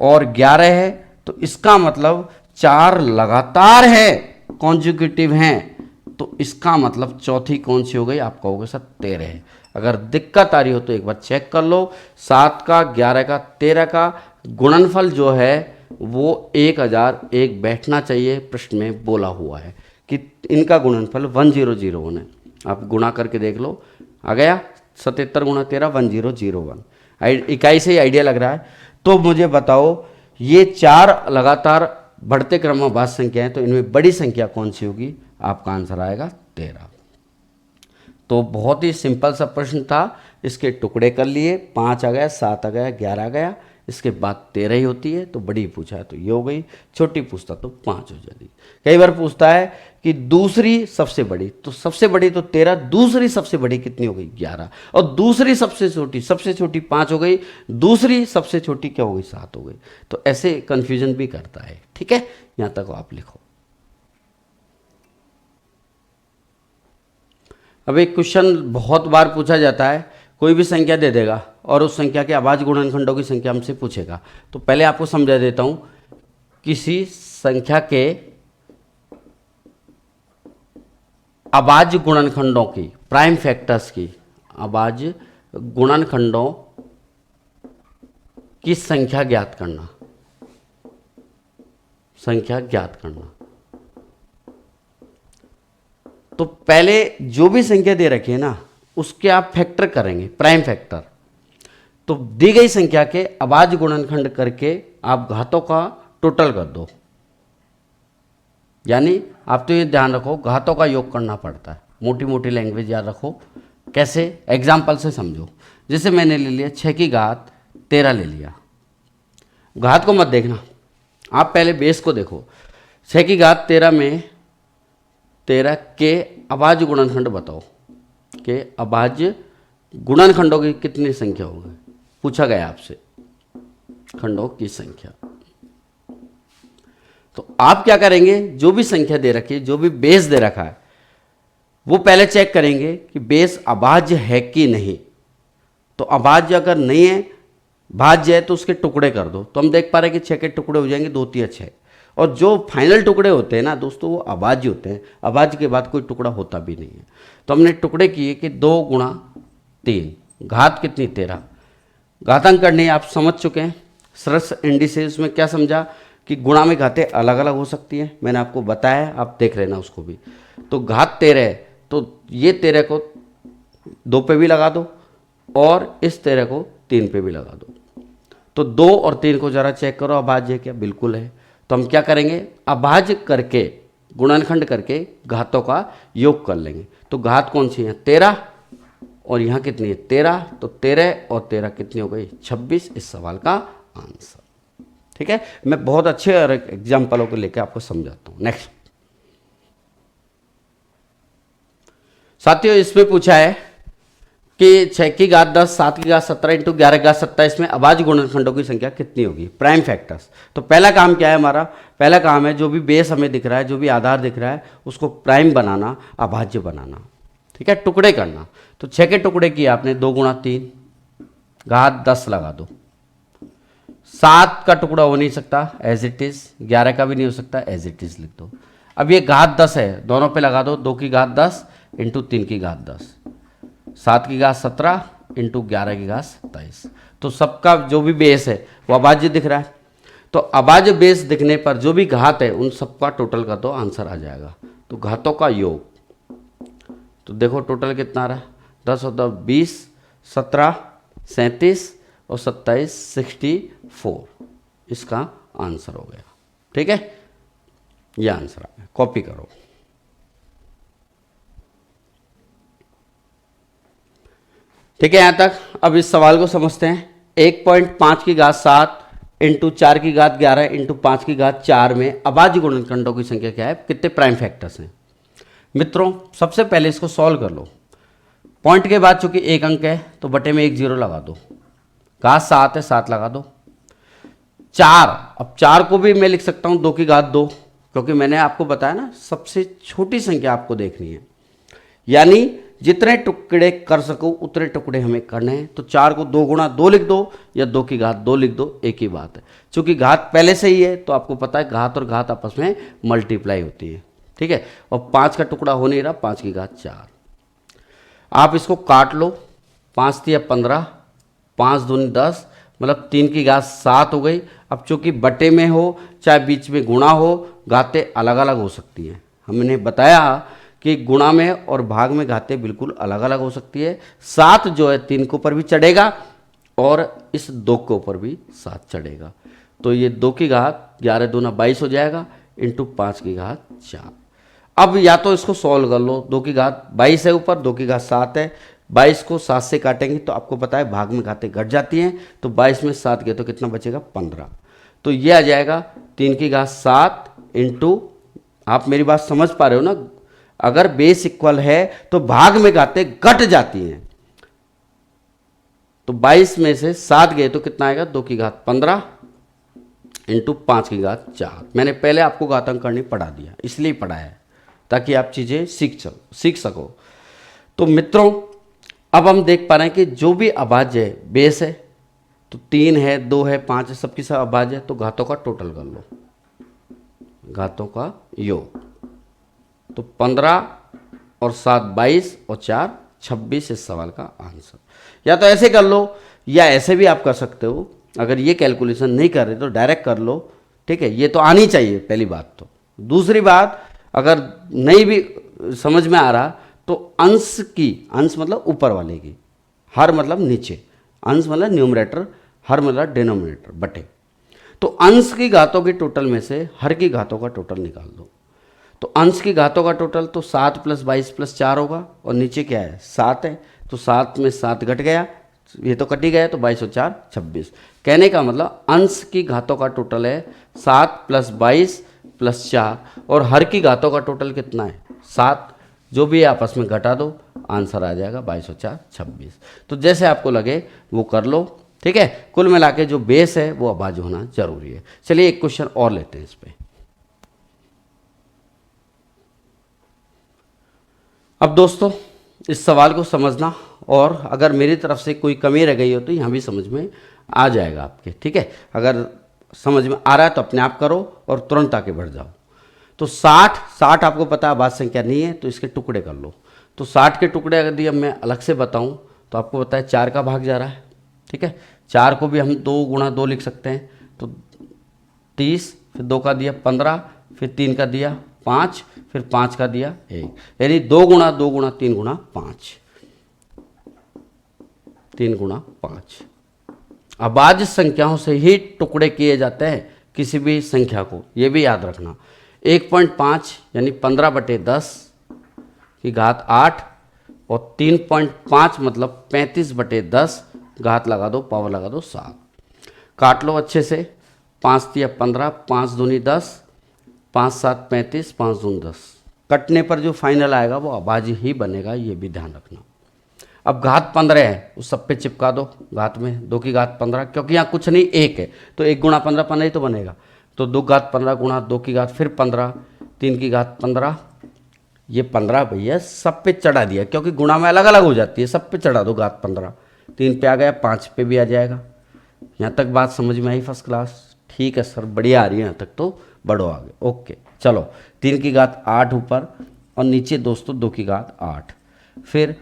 और 11 है। तो इसका मतलब 4 लगातार है, कॉन्जिक्यूटिव हैं। तो इसका मतलब चौथी कौन सी हो गई? आप कहोगे सर 13 है। अगर दिक्कत आ रही हो तो एक बार चेक कर लो। 7 का, 11 का, 13 का गुणनफल जो है वो 1001 बैठना चाहिए। प्रश्न में बोला हुआ है कि इनका गुणनफल 1001 है। आप गुणा करके देख लो, आ गया 77 गुणा 13, 1001। इकाई से ही आइडिया लग रहा है। तो मुझे बताओ ये 4 लगातार बढ़ते क्रम में अभाज्य संख्या है, तो इनमें बड़ी संख्या कौन सी होगी? आपका आंसर आएगा 13। तो बहुत ही सिंपल सा प्रश्न था, इसके टुकड़े कर लिए, 5 आ गया, 7 आ गया, 11 आ गया, इसके बाद 13 ही होती है। तो बड़ी पूछा है तो ये हो गई, छोटी पूछता तो 5 हो जाती। कई बार पूछता है कि दूसरी सबसे बड़ी, तो सबसे बड़ी तो 13, दूसरी सबसे बड़ी कितनी हो गई? 11, और दूसरी सबसे छोटी 5 हो गई, दूसरी सबसे छोटी क्या हो गई? 7 हो गई। तो ऐसे कंफ्यूजन भी करता है। ठीक है, यहां तक आप लिखो। अब एक क्वेश्चन बहुत बार पूछा जाता है, कोई भी संख्या दे देगा और उस संख्या के अभाज्य गुणनखंडों की संख्या हमसे पूछेगा। तो पहले आपको समझा देता हूं, किसी संख्या के अभाज्य गुणनखंडों की, प्राइम फैक्टर्स की, अभाज्य गुणनखंडों की संख्या ज्ञात करना, संख्या ज्ञात करना। तो पहले जो भी संख्या दे रखी है ना, उसके आप फैक्टर करेंगे, प्राइम फैक्टर। तो दी गई संख्या के अभाज्य गुणनखंड करके आप घातों का टोटल कर दो। यानी आप तो ये ध्यान रखो, घातों का योग करना पड़ता है। मोटी मोटी लैंग्वेज याद रखो। कैसे? एग्जाम्पल से समझो। जैसे मैंने ले लिया 6 की घात 13 ले लिया, घात को मत देखना, आप पहले बेस को देखो। 6 की घात 13 में 13 के अभाज्य गुणनखंड बताओ, के अभाज्य गुणनखंडों की कितनी संख्या होगी? पूछा गया आपसे खंडों की संख्या। तो आप क्या करेंगे, जो भी संख्या दे रखी है, जो भी बेस दे रखा है, वो पहले चेक करेंगे कि बेस अभाज्य है कि नहीं। तो अभाज्य अगर नहीं है, भाज्य है, तो उसके टुकड़े कर दो। तो हम देख पा रहे हैं कि 6 के टुकड़े हो जाएंगे 2 3 6, और जो फाइनल टुकड़े होते हैं ना दोस्तों वो अभाज्य होते हैं, अभाज्य के बाद कोई टुकड़ा होता भी नहीं है। तो हमने टुकड़े किए कि 2 गुणा 3, घात कितनी 13। घातांक करनी आप समझ चुके हैं। सरस इंडिसेस में क्या समझा कि गुणा में घातें अलग अलग हो सकती हैं, मैंने आपको बताया, आप देख लेना उसको भी। तो घात 13 है तो ये 13 को 2 पे भी लगा दो और इस 13 को 3 पे भी लगा दो। तो 2 और 3 को जरा चेक करो अभाज्य है क्या, बिल्कुल है। तो हम क्या करेंगे, अभाज्य करके गुणनखंड करके घातों का योग कर लेंगे। तो घात कौन सी है 13 और यहाँ कितनी है 13, तो 13 और 13 कितनी हो गई 26 इस सवाल का आंसर। ठीक है, मैं बहुत अच्छे एग्जाम्पलों को लेकर आपको समझाता हूँ। नेक्स्ट साथियों, इसमें पूछा है कि 6 की घात 10, 7 की घात 17 इंटू 11 की घात 27 में अभाज्य गुणनखंडों की संख्या कितनी होगी, प्राइम फैक्टर्स। तो पहला काम क्या है हमारा, पहला काम है जो भी बेस हमें दिख रहा है, जो भी आधार दिख रहा है उसको प्राइम बनाना, अभाज्य बनाना। ठीक है, टुकड़े करना। तो 6 के टुकड़े किए आपने, 2 गुणा 3, घात 10 लगा दो। 7 का टुकड़ा हो नहीं सकता एज इट इज, 11 का भी नहीं हो सकता एज इट इज लिख दो। अब ये घात 10 है, दोनों पे लगा दो, 2 की घात 10 इंटू 3 की घात 10, 7 की घात 17 इंटू 11 की घात 27। तो सबका जो भी बेस है वो अभाज्य दिख रहा है। तो अभाज्य बेस दिखने पर जो भी घात है उन सबका टोटल का तो आंसर आ जाएगा। तो घातों का योग, तो देखो टोटल कितना आ रहा है, 10 और 20, 17, 37 और 27, 64 इसका आंसर हो गया। ठीक है, ये आंसर आ गया, कॉपी करो। ठीक है, यहां तक। अब इस सवाल को समझते हैं। 1.5 की घात 7 इंटू 4 की घात 11 इंटू 5 की घात 4 में अभाज्य गुणनखंडों की संख्या क्या है, कितने प्राइम फैक्टर्स हैं। मित्रों सबसे पहले इसको सॉल्व कर लो। पॉइंट के बाद चूंकि एक अंक है तो बटे में 1 0 लगा दो। घात 7 है, 7 लगा दो। 4, अब 4 को भी मैं लिख सकता हूं 2 की घात 2, क्योंकि मैंने आपको बताया ना सबसे छोटी संख्या आपको देखनी है, यानी जितने टुकड़े कर सको उतने टुकड़े हमें करने हैं। तो 4 को 2 गुणा 2 लिख दो या 2 की घात 2 लिख दो, एक ही बात है। चूंकि घात पहले से ही है तो आपको पता है घात और घात आपस में मल्टीप्लाई होती है। ठीक है, और 5 का टुकड़ा हो नहीं रहा, 5 की घात 4। आप इसको काट लो, 5 3 15, 5 दूनी 10, मतलब 3 की घात 7 हो गई। अब चूंकि बटे में हो चाहे बीच में गुणा हो, घातें अलग अलग हो सकती हैं। हमने बताया कि गुणा में और भाग में घातें बिल्कुल अलग अलग हो सकती है। 7 जो है 3 के ऊपर भी चढ़ेगा और इस 2 के ऊपर भी 7 चढ़ेगा। तो ये 2 की घात 11 दूना 22 हो जाएगा इंटू 5 की घात 4। अब या तो इसको सॉल्व कर लो, 2 की घात 22 है ऊपर, 2 की घात 7 है, 22 को 7 से काटेंगे तो आपको पता है भाग में घातें घट जाती हैं। तो 22 में 7 गए तो कितना बचेगा 15। तो ये आ जाएगा 3 की घात 7 इंटू, आप मेरी बात समझ पा रहे हो ना, अगर बेस इक्वल है तो भाग में घातें घट जाती हैं। तो 22 में से 7 गए तो कितना आएगा 2 की घात 15 इंटू 5 की घात 4। मैंने पहले आपको घातांक करनी पढ़ा दिया, इसलिए पढ़ाया है ताकि आप चीज़ें सीख सको। तो मित्रों अब हम देख पा रहे हैं कि जो भी अभाज्य है बेस है, तो 3 है 2 है 5 है, सबकी सब अभाज्य है। तो घातों का टोटल कर लो, घातों का योग। तो 15 और 7 22 और 4 26 इस सवाल का आंसर। या तो ऐसे कर लो या ऐसे भी आप कर सकते हो। अगर ये कैलकुलेशन नहीं कर रहे तो डायरेक्ट कर लो। ठीक है, ये तो आनी चाहिए पहली बात। तो दूसरी बात, अगर नहीं भी समझ में आ रहा तो अंश की, अंश मतलब ऊपर वाले की, हर मतलब नीचे, अंश मतलब न्यूमरेटर, हर मतलब डिनोमिनेटर बटे। तो अंश की घातों के टोटल में से हर की घातों का टोटल निकाल दो। तो अंश की घातों का टोटल तो 7 + 22 + 4 होगा, और नीचे क्या है 7 है। तो 7 में 7 घट गया, ये तो कट ही गया, तो 22 और 4 26। कहने का मतलब अंश की घातों का टोटल है 7 + 22 + 4, और हर की घातों का टोटल कितना है 7। जो भी आपस में घटा दो, आंसर आ जाएगा 22 और 4 26। तो जैसे आपको लगे वो कर लो। ठीक है, कुल मिला के जो बेस है वो अभाज्य होना जरूरी है। चलिए एक क्वेश्चन और लेते हैं इस पे। अब दोस्तों इस सवाल को समझना, और अगर मेरी तरफ से कोई कमी रह गई हो तो यहाँ भी समझ में आ जाएगा आपके। ठीक है, अगर समझ में आ रहा है तो अपने आप करो और तुरंत आके बढ़ जाओ। तो 60 आपको पता है अभाज्य संख्या नहीं है, तो इसके टुकड़े कर लो। तो 60 के टुकड़े अगर दिए मैं अलग से बताऊं तो आपको पता है 4 का भाग जा रहा है, ठीक है। 4 को भी हम 2 गुणा 2 लिख सकते हैं, तो 30, फिर 2 का दिया 15, फिर 3 का दिया 5, फिर 5 का दिया 1, यानी 2 गुणा 2 गुणा 3 गुणा 5, 3 गुणा 5। अभाज्य संख्याओं से ही टुकड़े किए जाते हैं किसी भी संख्या को, ये भी याद रखना। 1.5 यानी 15/10 की घात 8 और 3.5 मतलब 35/10 घात लगा दो, पावर लगा दो 7। काट लो अच्छे से, 5 तिया 15, 5 दूनी 10, 5 7 35, 5 दूनी 10। कटने पर जो फाइनल आएगा वो अभाज्य ही बनेगा, ये भी ध्यान रखना। अब घात 15 है, उस सब पे चिपका दो घात में, 2 की घात 15, क्योंकि यहाँ कुछ नहीं 1 है तो 1 गुणा 15 15 ही तो बनेगा। तो 2 घात 15 गुणा 2 की घात फिर 15, 3 की घात 15, ये 15 भैया सब पे चढ़ा दिया, क्योंकि गुणा में अलग अलग हो जाती है, सब पे चढ़ा दो घात 15। 3 पे आ गया, 5 पे भी आ जाएगा। यहाँ तक बात समझ में आई फर्स्ट क्लास? ठीक है सर, बढ़िया आ रही है यहाँ तक, तो बढ़ो आगे। ओके चलो, 3 की घात 8 ऊपर और नीचे दोस्तों 2 की घात 8, फिर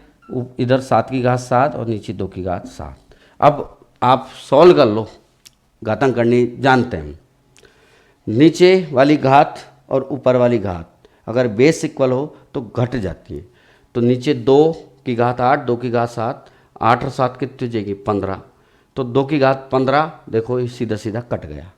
इधर 7 की घात 7 और नीचे 2 की घात 7। अब आप सॉल्व कर लो, घातांक करनी जानते हैं। नीचे वाली घात और ऊपर वाली घात अगर बेस इक्वल हो तो घट जाती है। तो नीचे 2 की घात 8, 2 की घात 7, 8 और 7 कितनी हो जाएगी 15, तो 2 की घात 15 देखो ये सीधा सीधा कट गया,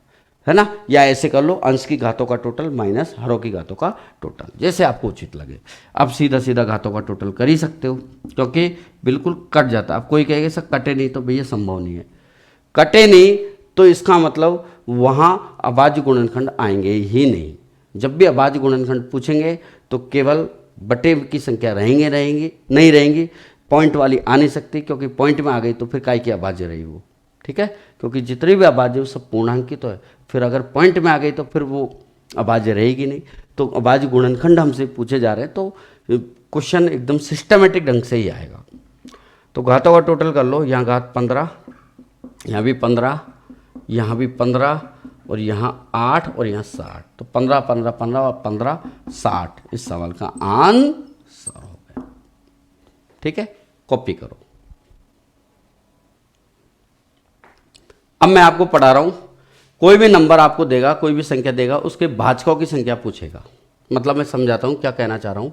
है ना। या ऐसे कर लो, अंश की घातों का टोटल माइनस हरों की घातों का टोटल, जैसे आपको उचित लगे। अब सीधा सीधा घातों का टोटल कर ही सकते हो, क्योंकि बिल्कुल कट जाता है। अब कोई कहेगा सर कटे नहीं, तो भैया संभव नहीं है। कटे नहीं तो इसका मतलब वहाँ अभाज्य गुणनखंड आएंगे ही नहीं। जब भी अभाज्य गुणनखंड पूछेंगे तो केवल बटे की संख्या रहेंगे नहीं रहेंगी, पॉइंट वाली आ नहीं सकती, क्योंकि पॉइंट में आ गई तो फिर काय की अभाज्य रही वो, ठीक है। क्योंकि जितनी भी अभाज्य वो सब पूर्णांकित तो है, फिर अगर पॉइंट में आ गई तो फिर वो अभाज्य रहेगी नहीं। तो अभाज्य गुणनखंड हमसे पूछे जा रहे हैं तो क्वेश्चन एकदम सिस्टमेटिक ढंग से ही आएगा। तो घातों का टोटल कर लो, यहाँ घात 15, यहाँ भी 15, यहाँ भी 15 और यहाँ 8 और यहाँ 60, तो 15 15 15 और 15 60 इस सवाल का आंसर हो गया, ठीक है। कॉपी करो। अब मैं आपको पढ़ा रहा हूं, कोई भी नंबर आपको देगा, कोई भी संख्या देगा, उसके भाजकों की संख्या पूछेगा। मतलब मैं समझाता हूं क्या कहना चाह रहा हूं।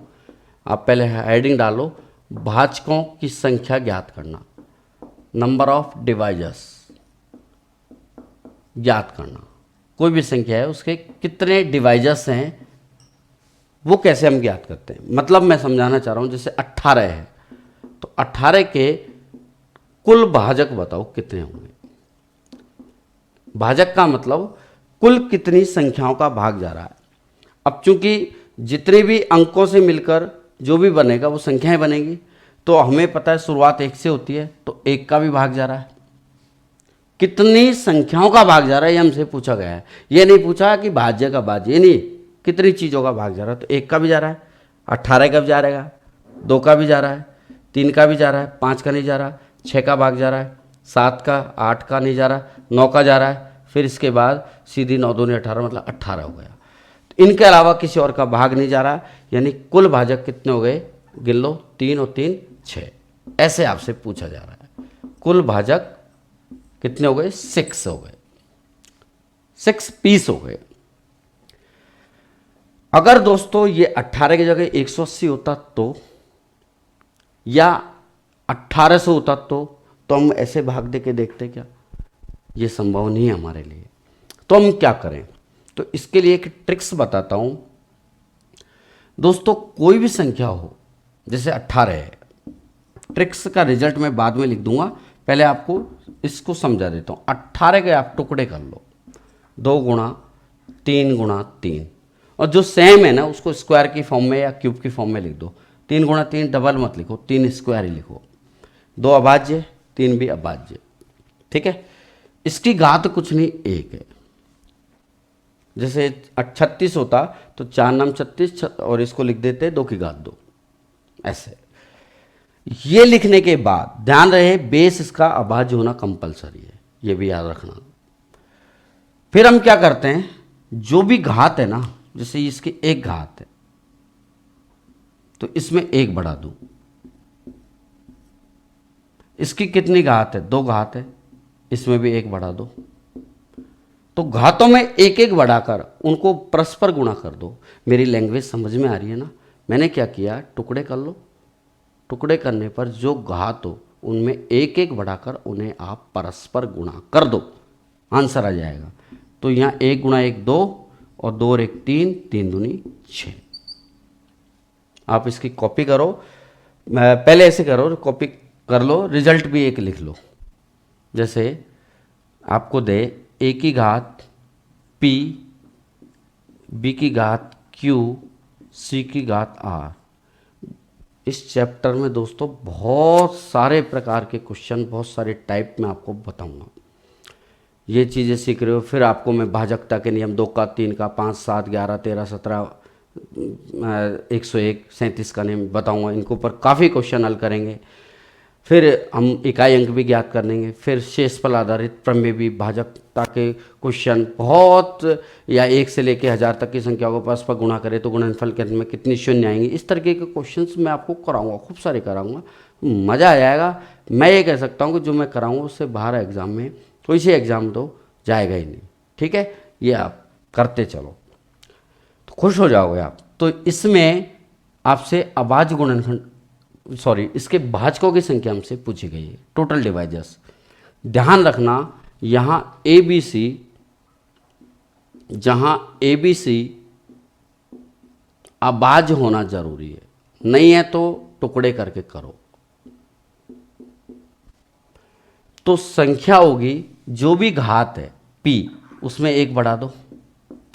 आप पहले हेडिंग डालो, भाजकों की संख्या ज्ञात करना, नंबर ऑफ डिवाइजर्स ज्ञात करना। कोई भी संख्या है उसके कितने डिवाइजर्स हैं वो कैसे हम ज्ञात करते हैं। मतलब मैं समझाना चाह रहा हूं, जैसे 18 है तो 18 के कुल भाजक बताओ कितने होंगे। भाजक का मतलब कुल कितनी संख्याओं का भाग जा रहा है। अब चूंकि जितने भी अंकों से मिलकर जो भी बनेगा वो संख्याएं बनेगी, तो हमें पता है शुरुआत 1 से होती है, तो 1 का भी भाग जा रहा है। कितनी संख्याओं का भाग जा रहा है ये हमसे पूछा गया है। ये नहीं पूछा कि भाज्य का भाज्य, ये नहीं, कितनी चीज़ों का भाग जा रहा है। तो 1 का भी जा रहा है, 18 का भी जा रहेगा, 2 का भी जा रहा है, 3 का भी जा रहा है, 5 का नहीं जा रहा, 6 का भाग जा रहा है, 7 का, 8 का नहीं जा रहा, 9 का जा रहा है, फिर इसके बाद सीधी 9 दूनी 18 मतलब 18 हो गया। तो इनके अलावा किसी और का भाग नहीं जा रहा, यानी कुल भाजक कितने हो गए, गिन लो, 3 और 3 6। ऐसे आपसे पूछा जा रहा है कुल भाजक कितने हो गए, 6 हो गए, 6 पीस हो गए। अगर दोस्तों ये 18 की जगह 180 होता तो, या 1800 होता तो हम ऐसे भाग दे के देखते क्या? ये संभव नहीं है हमारे लिए। तो हम क्या करें? तो इसके लिए एक ट्रिक्स बताता हूं दोस्तों। कोई भी संख्या हो, जैसे 18 है, ट्रिक्स का रिजल्ट मैं बाद में लिख दूंगा, पहले आपको इसको समझा देता हूं। 18 के आप टुकड़े कर लो, 2 गुणा 3 गुणा 3, और जो सेम है ना उसको स्क्वायर की फॉर्म में या क्यूब की फॉर्म में लिख दो। 3 गुणा 3 डबल मत लिखो, 3 स्क्वायर ही लिखो। 2 अभाज्य, 3 भी अभाज्य, ठीक है। इसकी घात कुछ नहीं 1 है। जैसे 36 होता तो 4 नाम 36 और इसको लिख देते 2 की घात 2, ऐसे। ये लिखने के बाद ध्यान रहे बेस इसका अभाज्य होना कंपलसरी है, ये भी याद रखना। फिर हम क्या करते हैं, जो भी घात है ना, जैसे इसकी एक घात है तो इसमें एक बढ़ा दूं, इसकी कितनी घात है, दो घात है, इसमें भी एक बढ़ा दो। तो घातों में एक एक बढ़ाकर उनको परस्पर गुणा कर दो। मेरी लैंग्वेज समझ में आ रही है ना? मैंने क्या किया, टुकड़े कर लो, टुकड़े करने पर जो घात हो उनमें एक एक बढ़ाकर उन्हें आप परस्पर गुणा कर दो, आंसर आ जाएगा। तो यहाँ एक गुणा एक दो और दो और एक तीन, तीन दूनी छः। आप इसकी कॉपी करो, पहले ऐसे करो, कॉपी कर लो, रिजल्ट भी एक लिख लो। जैसे आपको दे ए की घात p, b की घात q, c की घात r। इस चैप्टर में दोस्तों बहुत सारे प्रकार के क्वेश्चन, बहुत सारे टाइप में आपको बताऊंगा। ये चीज़ें सीख रहे हो, फिर आपको मैं भाजकता के नियम 2 का, 3 का, 5, 7, 11, 13, 17, 101, 37 का नियम बताऊंगा। इनको पर काफ़ी क्वेश्चन हल करेंगे। फिर हम इकाई अंक भी ज्ञात कर लेंगे। फिर शेषफल आधारित प्रमेय भी, भाजकता के क्वेश्चन बहुत, या 1 से लेकर 1000 तक की संख्याओं को परस्पर गुणा करें तो गुणनफल के अंत में कितनी शून्य आएंगी। इस तरीके के क्वेश्चंस मैं आपको कराऊंगा, खूब सारे कराऊंगा, मज़ा आ जाएगा। मैं ये कह सकता हूँ कि जो मैं कराऊंगा उससे बाहर एग्जाम में कोई से एग्ज़ाम तो जाएगा ही नहीं। ठीक है, ये आप करते चलो तो खुश हो जाओगे आप। तो इसमें आपसे अभाज्य गुणनखंड, सॉरी, इसके भाजकों की संख्या हमसे पूछी गई है, टोटल डिवाइजर्स। ध्यान रखना, यहाँ ए बी सी, जहाँ ए बी सी अभाज्य होना जरूरी है, नहीं है तो टुकड़े करके करो। तो संख्या होगी, जो भी घात है p, उसमें एक बढ़ा दो,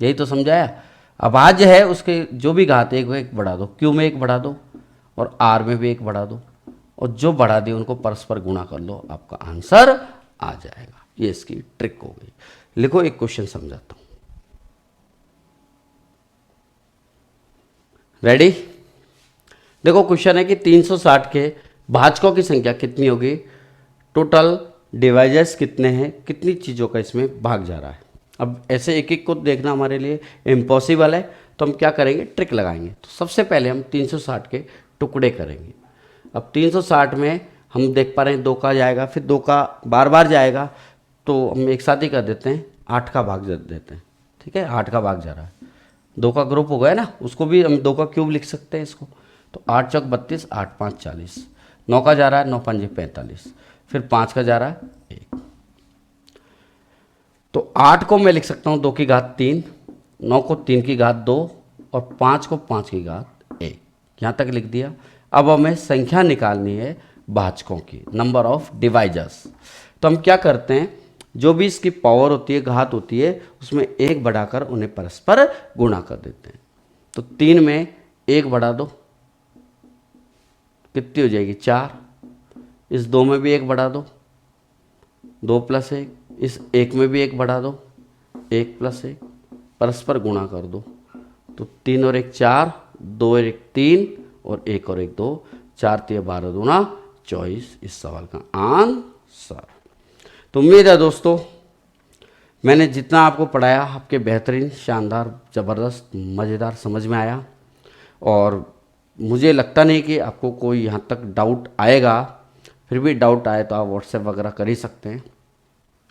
यही तो समझाया। अभाज्य है, उसके जो भी घात है एक बढ़ा दो, q में एक बढ़ा दो और r में भी एक बढ़ा दो, और जो बढ़ा दिए उनको परस्पर गुणा कर लो, आपका आंसर आ जाएगा। ये इसकी ट्रिक हो गई। लिखो, एक क्वेश्चन समझाता हूं। रेडी? देखो, क्वेश्चन है कि 360 के भाजकों की संख्या कितनी होगी, टोटल डिवाइजर्स कितने हैं, कितनी चीज़ों का इसमें भाग जा रहा है। अब ऐसे एक एक को देखना हमारे लिए इम्पॉसिबल है, तो हम क्या करेंगे, ट्रिक लगाएंगे। तो सबसे पहले हम 360 के टुकड़े करेंगे। अब 360 में हम देख पा रहे हैं 2 का जाएगा, फिर 2 का बार बार जाएगा, तो हम एक साथ ही कर देते हैं, 8 का भाग देते हैं। ठीक है, 8 का भाग जा रहा है, 2 का ग्रुप हो गया ना, उसको भी हम 2 का क्यूब लिख सकते हैं इसको। तो 8 चौक 32, 8 5 40, 9 का जा रहा है, 9 पंजे 45, फिर 5 का जा रहा है 1। तो 8 को मैं लिख सकता हूँ 2 की घात 3, 9 को 3 की घात 2 और 5 को 5 की घात 1। यहाँ तक लिख दिया। अब हमें संख्या निकालनी है भाजकों की, नंबर ऑफ डिवाइजर्स। तो हम क्या करते हैं, जो भी इसकी पावर होती है, घात होती है, उसमें एक बढ़ाकर उन्हें परस्पर गुणा कर देते हैं। तो 3 में एक बढ़ा दो, कितनी हो जाएगी, 4। इस 2 में भी एक बढ़ा दो, 2 + 1। इस 1 में भी एक बढ़ा दो, 1 + 1, परस्पर गुणा कर दो। तो 3 और 1 4, 2 और 1 3 और 1 और 1 2, 4 3 12 दूना 24 इस सवाल का आंसर। तो उम्मीद है दोस्तों, मैंने जितना आपको पढ़ाया आपके बेहतरीन, शानदार, ज़बरदस्त, मज़ेदार समझ में आया। और मुझे लगता नहीं कि आपको कोई यहाँ तक डाउट आएगा। फिर भी डाउट आए तो आप व्हाट्सएप वगैरह कर ही सकते हैं,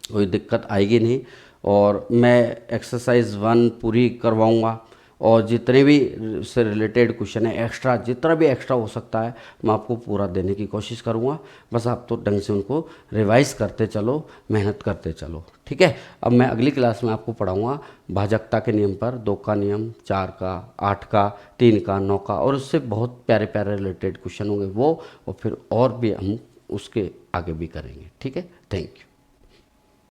कोई दिक्कत आएगी नहीं। और मैं एक्सरसाइज 1 पूरी करवाऊँगा, और जितने भी से रिलेटेड क्वेश्चन है, एक्स्ट्रा जितना भी एक्स्ट्रा हो सकता है मैं आपको पूरा देने की कोशिश करूँगा। बस आप तो ढंग से उनको रिवाइज करते चलो, मेहनत करते चलो। ठीक है, अब मैं अगली क्लास में आपको पढ़ाऊँगा भाजकता के नियम पर, 2 का नियम, 4 का, 8 का, 3 का, 9 का, और उससे बहुत प्यारे प्यारे रिलेटेड क्वेश्चन होंगे वो, और फिर और भी हम उसके आगे भी करेंगे। ठीक है, थैंक यू।